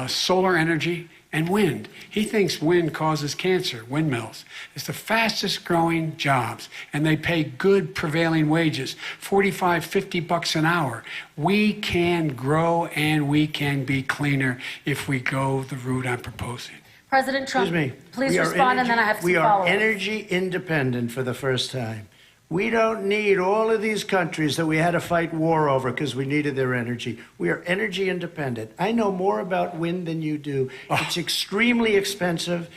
solar energy and wind. He thinks wind causes cancer, windmills. It's the fastest growing jobs, and they pay good prevailing wages, 45, 50 bucks an hour. We can grow and we can be cleaner if we go the route I'm proposing. President Trump, Excuse me. please We are respond, and then I have some We are follow-ups. energy independent for the first time. We don't need all of these countries that we had to fight war over because we needed their energy. We are energy independent. I know more about wind than you do. It's extremely expensive,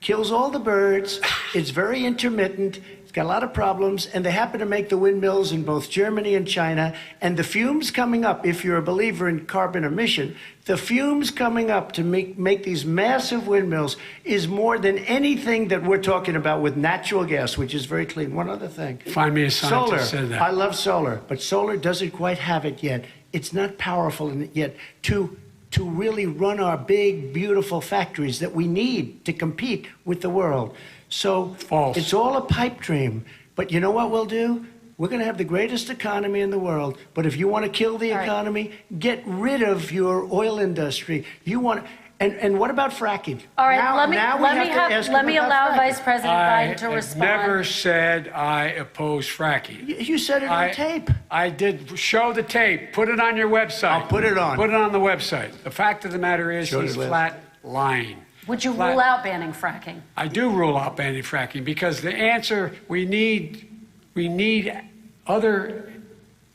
kills all the birds, it's very intermittent, it's got a lot of problems, and they happen to make the windmills in both Germany and China. And the fumes coming up, if you're a believer in carbon emission, the fumes coming up to make these massive windmills is more than anything that we're talking about with natural gas, which is very clean. One other thing. Find me a scientist Solar. that said that. I love solar, but solar doesn't quite have it yet. It's not powerful yet to really run our big, beautiful factories that we need to compete with the world. So False. It's all a pipe dream. But you know what we'll do? We're going to have the greatest economy in the world. But if you want to kill the All right. economy, get rid of your oil industry. You want, and what about fracking? All right, Now let me ask let him me about allow fracking. Vice President Biden to I respond. never said I oppose fracking. You said it on tape. I did. Show the tape. Put it on your website. I'll put it on. Put it on the website. The fact of the matter is Show he's the list. flat lying. Would you Flat- rule out banning fracking? I do rule out banning fracking because the answer we need other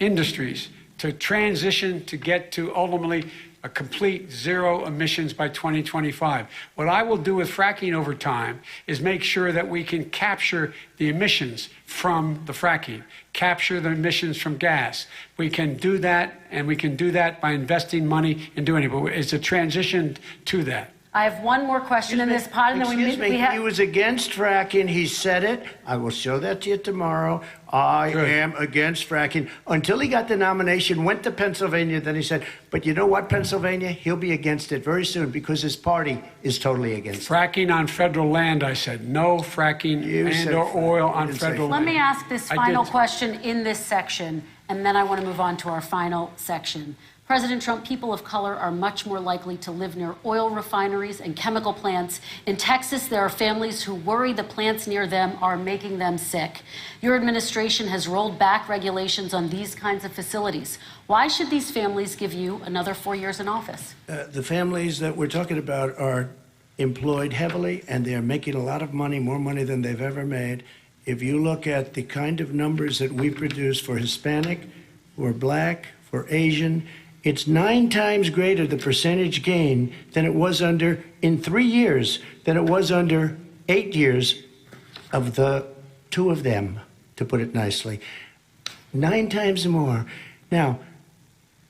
industries to transition to get to ultimately a complete zero emissions by 2025. What I will do with fracking over time is make sure that we can capture the emissions from the fracking, capture the emissions from gas. We can do that, and we can do that by investing money in doing it. But it's a transition to that. I have one more question in this pod, and then Excuse me. we have. He was against fracking. He said it. I will show that to you tomorrow. I Good. am against fracking. Until he got the nomination, went to Pennsylvania, then he said, but you know what, Pennsylvania? He'll be against it very soon because his party is totally against it. Fracking on federal land, I said. No fracking You said and or fracking. oil You on didn't say federal fracking. Let land. me ask this I final did. question in this section, and then I want to move on to our final section. President Trump, people of color are much more likely to live near oil refineries and chemical plants. In Texas, there are families who worry the plants near them are making them sick. Your administration has rolled back regulations on these kinds of facilities. Why should these families give you another 4 years in office? The families that we're talking about are employed heavily, and they're making a lot of money, more money than they've ever made. If you look at the kind of numbers that we produce for Hispanic, for Black, for Asian, it's 9 times greater, the percentage gain, than it was in 3 years, than it was under 8 years of the two of them, to put it nicely. 9 times more. Now,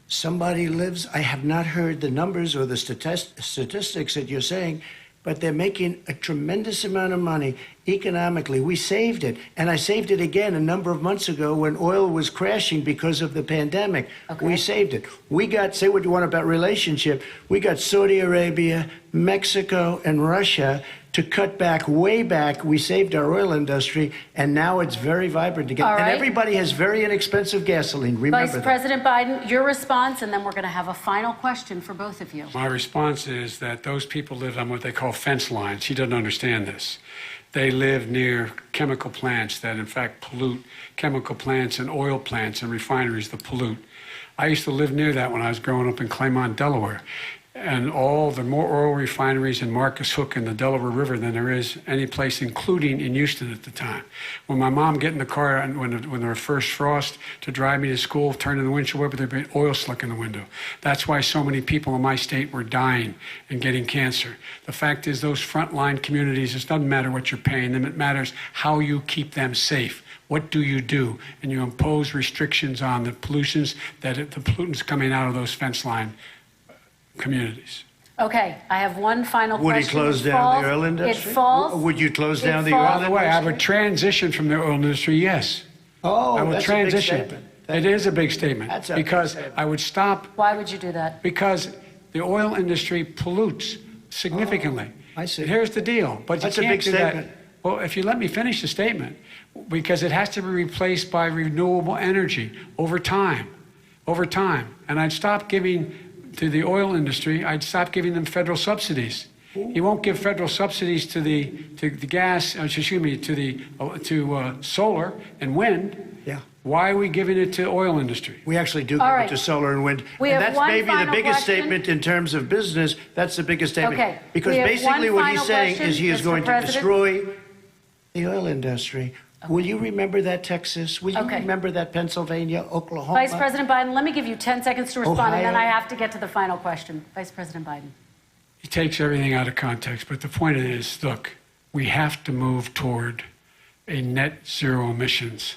somebody lives, I have not heard the numbers or the statistics that you're saying, but they're making a tremendous amount of money economically. We saved it. And I saved it again a number of months ago when oil was crashing because of the pandemic. Okay. We saved it. We got, say what you want about relationship, we got Saudi Arabia, Mexico, and Russia to cut back, way back. We saved our oil industry, and now it's very vibrant again. All right. And everybody has very inexpensive gasoline. Remember Vice that. President Biden, your response, and then we're going to have a final question for both of you. My response is that those people live on what they call fence lines. He doesn't understand this. They live near chemical plants that, in fact, pollute, chemical plants and oil plants and refineries that pollute. I used to live near that when I was growing up in Claymont, Delaware. And the more oil refineries in Marcus Hook and the Delaware River than there is any place, including in Houston at the time. When my mom get in the car and when there was first frost to drive me to school, turn in the windshield wiper, there'd be oil slick in the window. That's why so many people in my state were dying and getting cancer. The fact is, those frontline communities, it doesn't matter what you're paying them, it matters how you keep them safe. What do? And you impose restrictions on the pollutions the pollutants coming out of those fence line communities. Okay, I have one final Would question. he close It down falls- the oil industry? It falls. Would you close it down the falls- oil By the way, I industry? would transition from the oil industry, yes. Oh, I would that's transition. a big statement. It is a big statement. That's a big because statement. I would stop Why would you do that? because the oil industry pollutes significantly. I see. And here's the deal. But That's you a can't big do statement. that. Well, if you let me finish the statement, because it has to be replaced by renewable energy over time. Over time. And I'd stop giving to the oil industry, I'd stop giving them federal subsidies. He won't give federal subsidies to the gas, excuse me, to solar and wind. Yeah. Why are we giving it to oil industry? We actually do give All right. it to solar and wind. We And have that's one maybe the final biggest question. statement in terms of business. That's the biggest statement. Okay. Because We have basically one what he's final saying question, is he is Mr. going to President. destroy the oil industry. Will you remember that, Texas? Will you Okay. remember that, Pennsylvania, Oklahoma? Vice President Biden, let me give you 10 seconds to respond, and then Ohio. I have to get to the final question. Vice President Biden. He takes everything out of context, but the point is, look, we have to move toward a net zero emissions.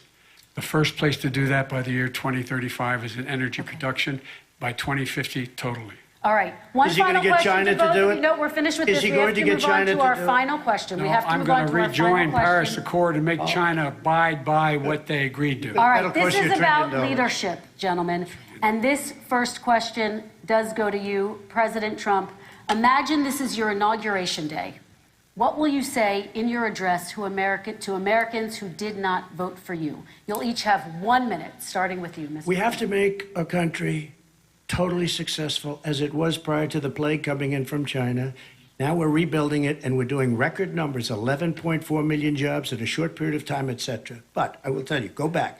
The first place to do that by the year 2035 is in energy production, by 2050 totally. All right. One Is he final gonna get question China to to both do of it? you. No, we're finished with Is this. he We going have to to get move on China to to our do it? final question. No, We have to I'm move going on to to our final rejoin Paris question. Accord and make China abide by what they agreed to. All right, That'll this cost you is $1 about trillion. leadership, gentlemen. And this first question does go to you, President Trump. Imagine this is your inauguration day. What will you say in your address to Americans who did not vote for you? You'll each have 1 minute, starting with you, Mr. We have to make our country totally successful as it was prior to the plague coming in from China. Now we're rebuilding it, and we're doing record numbers, 11.4 million jobs in a short period of time, etc. But I will tell you, go back.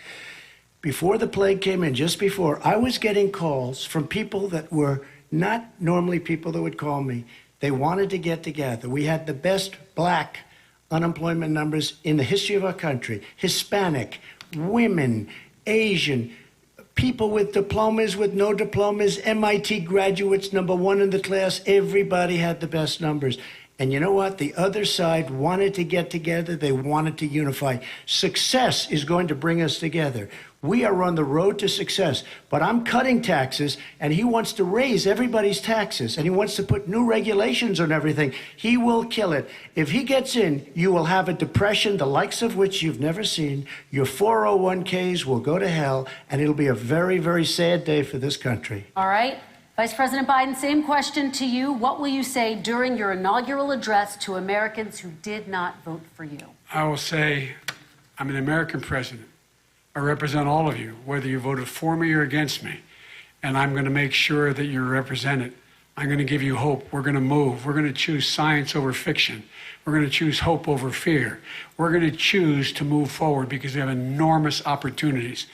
Before the plague came in, just before, I was getting calls from people that were not normally people that would call me. They wanted to get together. We had the best black unemployment numbers in the history of our country. Hispanic, women, Asian, people with diplomas, with no diplomas, MIT graduates, #1 in the class. Everybody had the best numbers. And you know what? The other side wanted to get together. They wanted to unify. Success is going to bring us together. We are on the road to success. But I'm cutting taxes, and he wants to raise everybody's taxes, and he wants to put new regulations on everything. He will kill it. If he gets in, you will have a depression, the likes of which you've never seen. Your 401ks will go to hell, and it'll be a very, very sad day for this country. All right. Vice President Biden, same question to you. What will you say during your inaugural address to Americans who did not vote for you? I will say, I'm an American president. I represent all of you, whether you voted for me or against me. And I'm going to make sure that you're represented. I'm going to give you hope. We're going to move. We're going to choose science over fiction. We're going to choose hope over fear. We're going to choose to move forward because we have enormous opportunities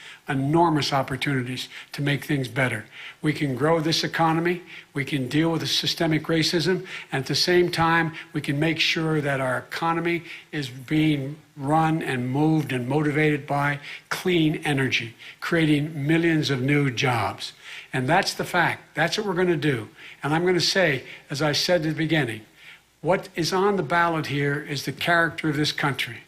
to make things better. We can grow this economy. We can deal with the systemic racism. And at the same time, we can make sure that our economy is being run and moved and motivated by clean energy, creating millions of new jobs. And that's the fact. That's what we're going to do. And I'm going to say, as I said at the beginning, what is on the ballot here is the character of this country.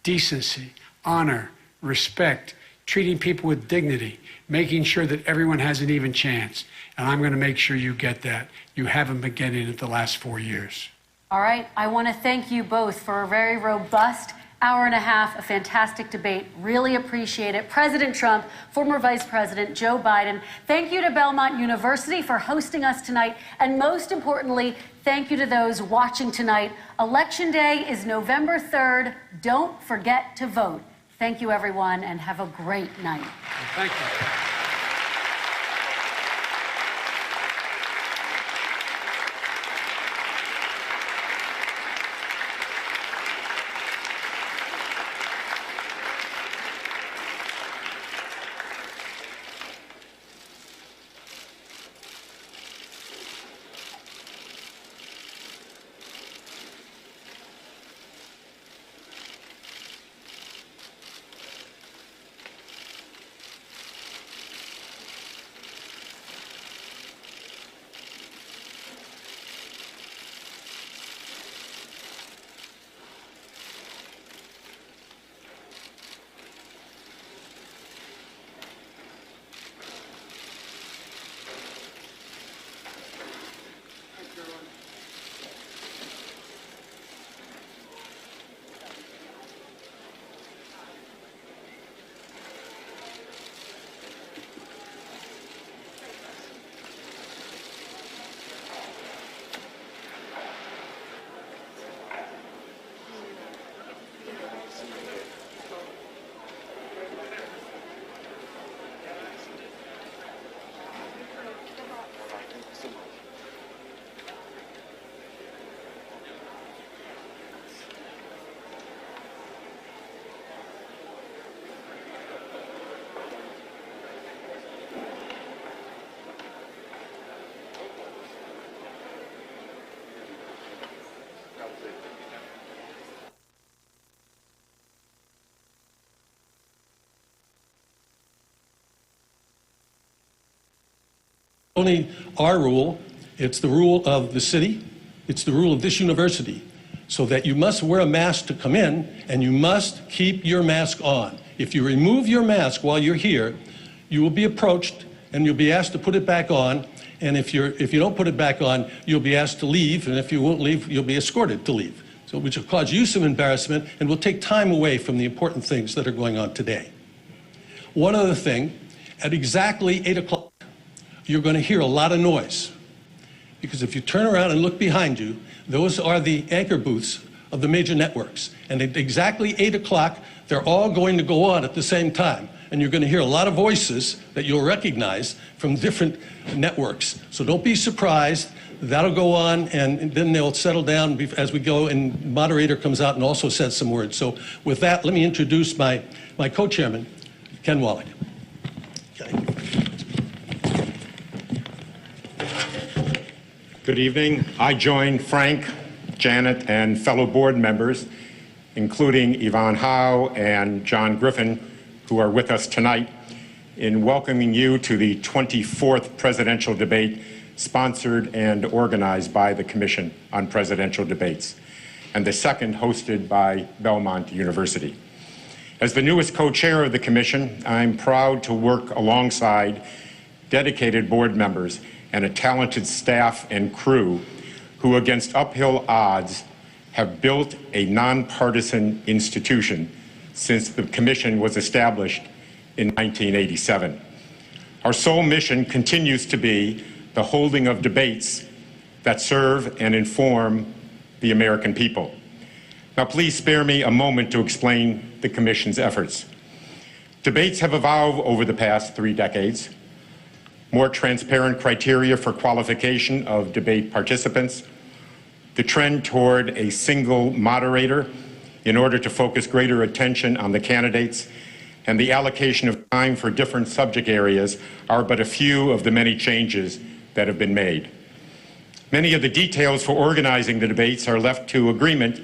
Decency, honor, respect, treating people with dignity, making sure that everyone has an even chance. And I'm going to make sure you get that. You haven't been getting it the last 4 years. All right. I want to thank you both for a very robust hour and a half, a fantastic debate. Really appreciate it. President Trump, former Vice President Joe Biden, thank you to Belmont University for hosting us tonight. And most importantly, thank you to those watching tonight. Election Day is November 3rd. Don't forget to vote. Thank you, everyone, and have a great night. Thank you. only our rule, it's the rule of the city, it's the rule of this university, so that you must wear a mask to come in, and you must keep your mask on. If you remove your mask while you're here, you will be approached and you'll be asked to put it back on, and if you don't put it back on, you'll be asked to leave, and if you won't leave, you'll be escorted to leave. So, which will cause you some embarrassment and will take time away from the important things that are going on today. One other thing, at exactly 8 o'clock, you're going to hear a lot of noise. Because if you turn around and look behind you, those are the anchor booths of the major networks. And at exactly 8 o'clock, they're all going to go on at the same time. And you're going to hear a lot of voices that you'll recognize from different networks. So don't be surprised. That'll go on, and then they'll settle down as we go, and moderator comes out and also says some words. So with that, let me introduce my co-chairman, Ken Wallach. Okay. Good evening. I join Frank, Janet, and fellow board members, including Yvonne Howe and John Griffin, who are with us tonight, in welcoming you to the 24th presidential debate sponsored and organized by the Commission on Presidential Debates, and the second hosted by Belmont University. As the newest co-chair of the Commission, I'm proud to work alongside dedicated board members and a talented staff and crew who, against uphill odds, have built a nonpartisan institution since the Commission was established in 1987. Our sole mission continues to be the holding of debates that serve and inform the American people. Now, please spare me a moment to explain the Commission's efforts. Debates have evolved over the past 3 decades. More transparent criteria for qualification of debate participants, the trend toward a single moderator in order to focus greater attention on the candidates, and the allocation of time for different subject areas are but a few of the many changes that have been made. Many of the details for organizing the debates are left to agreement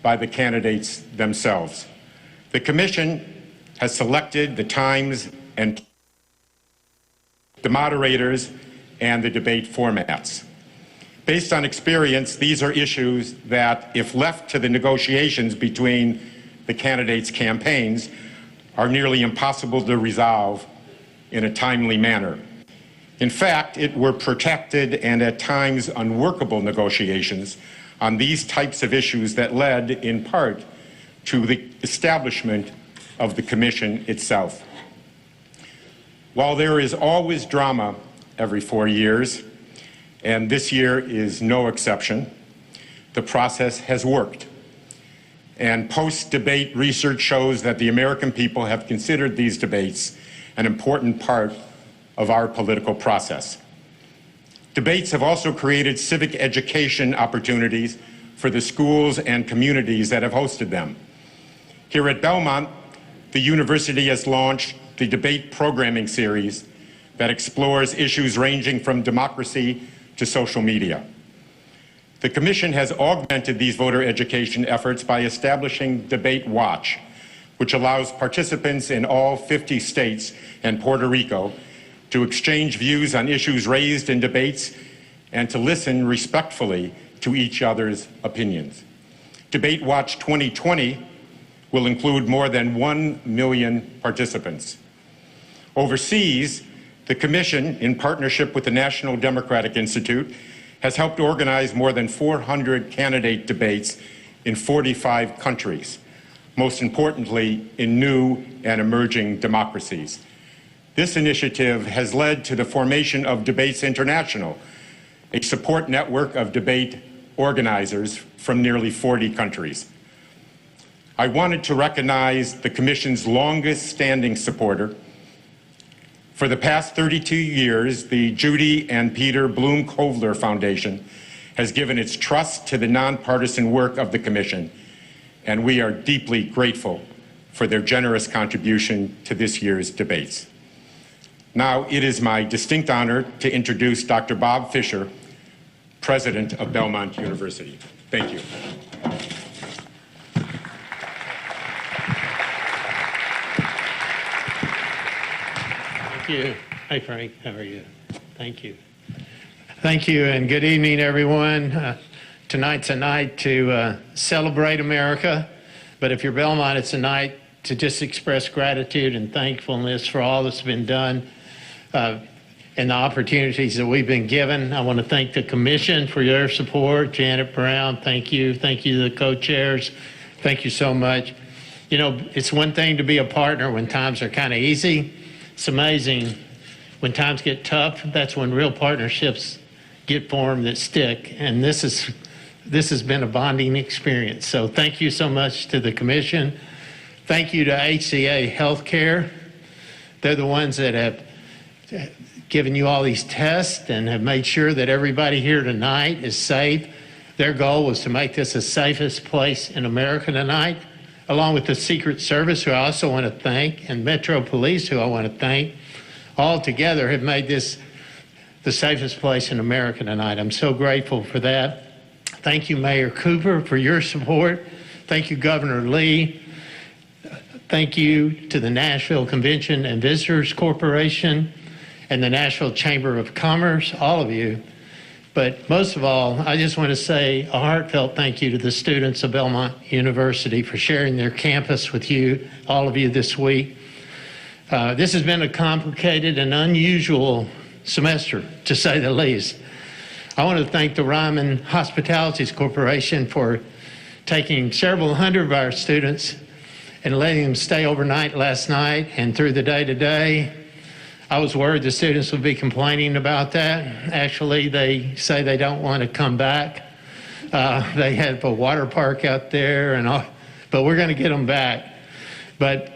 by the candidates themselves. The Commission has selected the times and the moderators and the debate formats. Based on experience, these are issues that, if left to the negotiations between the candidates' campaigns, are nearly impossible to resolve in a timely manner. In fact, it were protracted and at times unworkable negotiations on these types of issues that led, in part, to the establishment of the Commission itself. While there is always drama every 4 years, and this year is no exception, the process has worked. And post-debate research shows that the American people have considered these debates an important part of our political process. Debates have also created civic education opportunities for the schools and communities that have hosted them. Here at Belmont, the university has launched the Debate Programming Series that explores issues ranging from democracy to social media. The Commission has augmented these voter education efforts by establishing Debate Watch, which allows participants in all 50 states and Puerto Rico to exchange views on issues raised in debates and to listen respectfully to each other's opinions. Debate Watch 2020 will include more than 1 million participants. Overseas, the Commission, in partnership with the National Democratic Institute, has helped organize more than 400 candidate debates in 45 countries, most importantly in new and emerging democracies. This initiative has led to the formation of Debates International, a support network of debate organizers from nearly 40 countries. I wanted to recognize the Commission's longest-standing supporter. For the past 32 years, the Judy and Peter Bloom Kovler Foundation has given its trust to the nonpartisan work of the Commission, and we are deeply grateful for their generous contribution to this year's debates. Now, it is my distinct honor to introduce Dr. Bob Fisher, President of Belmont University. Thank you. Thank you. Hi, Frank. How are you? Thank you. Thank you, and good evening, everyone. Tonight's a night to celebrate America, but if you're Belmont, it's a night to just express gratitude and thankfulness for all that's been done and the opportunities that we've been given. I want to thank the Commission for your support. Janet Brown, thank you. Thank you to the co-chairs. Thank you so much. You know, it's one thing to be a partner when times are kind of easy. It's amazing when times get tough. That's when real partnerships get formed that stick, and this has been a bonding experience. So thank you so much to the Commission. Thank you to HCA Healthcare. They're the ones that have given you all these tests and have made sure that everybody here tonight is safe. Their goal was to make this the safest place in America tonight, along with the Secret Service, who I also want to thank, and Metro Police, who I want to thank. All together have made this the safest place in America tonight. I'm so grateful for that. Thank you, Mayor Cooper, for your support. Thank you, Governor Lee. Thank you to the Nashville Convention and Visitors Corporation and the Nashville Chamber of Commerce, all of you. But most of all, I just want to say a heartfelt thank you to the students of Belmont University for sharing their campus with you, all of you this week. This has been a complicated and unusual semester, to say the least. I want to thank the Ryman Hospitalities Corporation for taking several hundred of our students and letting them stay overnight last night and through the day today. I was worried the students would be complaining about that. Actually, they say they don't want to come back. They have a water park out there, and all, but we're going to get them back. But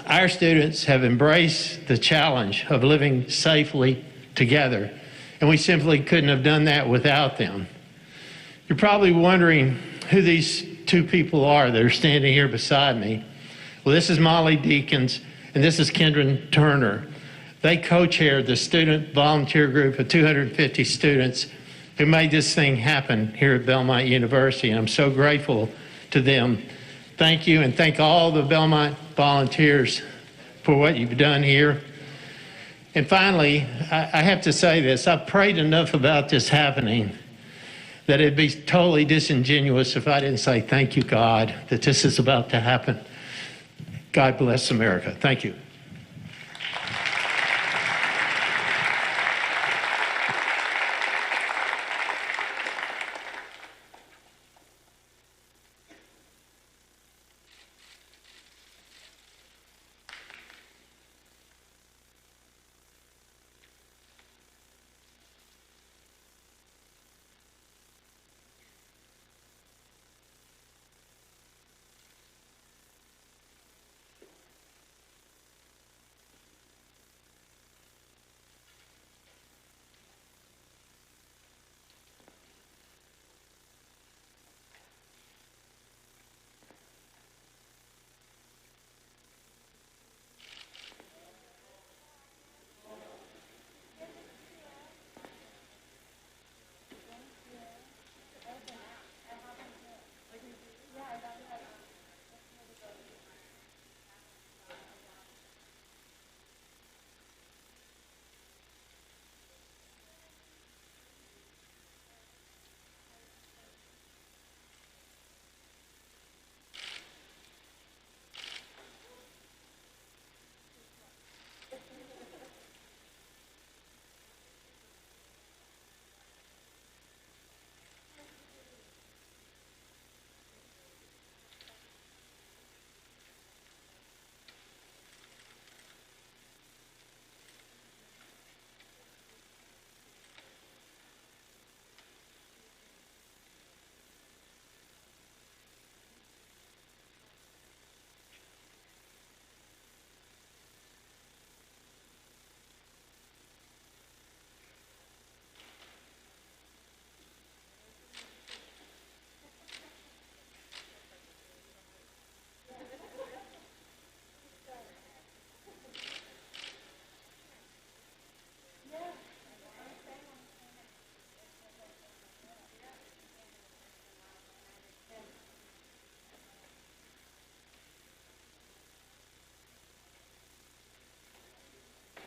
our students have embraced the challenge of living safely together, and we simply couldn't have done that without them. You're probably wondering who these two people are that are standing here beside me. Well, this is Molly Deakins, and this is Kendra Turner. They co-chaired the student volunteer group of 250 students who made this thing happen here at Belmont University, and I'm so grateful to them. Thank you, and thank all the Belmont volunteers for what you've done here. And finally, I have to say this. I've prayed enough about this happening that it'd be totally disingenuous if I didn't say thank you, God, that this is about to happen. God bless America. Thank you.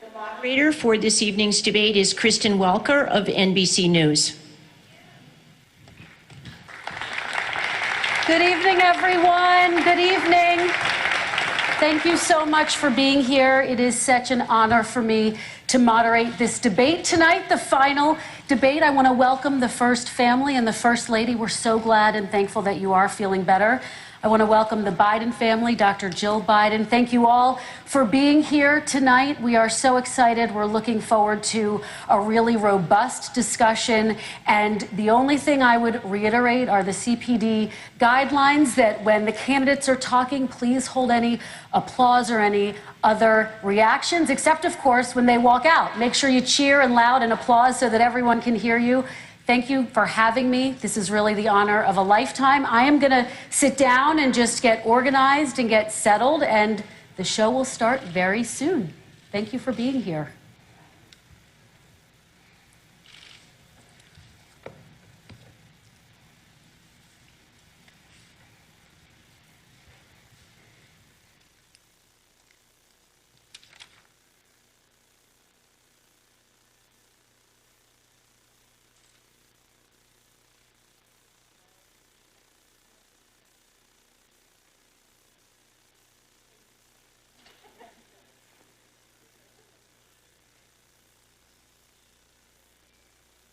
The moderator for this evening's debate is Kristen Welker of NBC News. Good evening, everyone. Good evening. Thank you so much for being here. It is such an honor for me to moderate this debate tonight, the final debate. I want to welcome the First Family and the First Lady. We're so glad and thankful that you are feeling better. I want to welcome the Biden family, Dr. Jill Biden. Thank you all for being here tonight. We are so excited. We're looking forward to a really robust discussion. And the only thing I would reiterate are the CPD guidelines that when the candidates are talking, please hold any applause or any other reactions, except, of course, when they walk out. Make sure you cheer and loud and applause so that everyone can hear you. Thank you for having me. This is really the honor of a lifetime. I am going to sit down and just get organized and get settled, and the show will start very soon. Thank you for being here.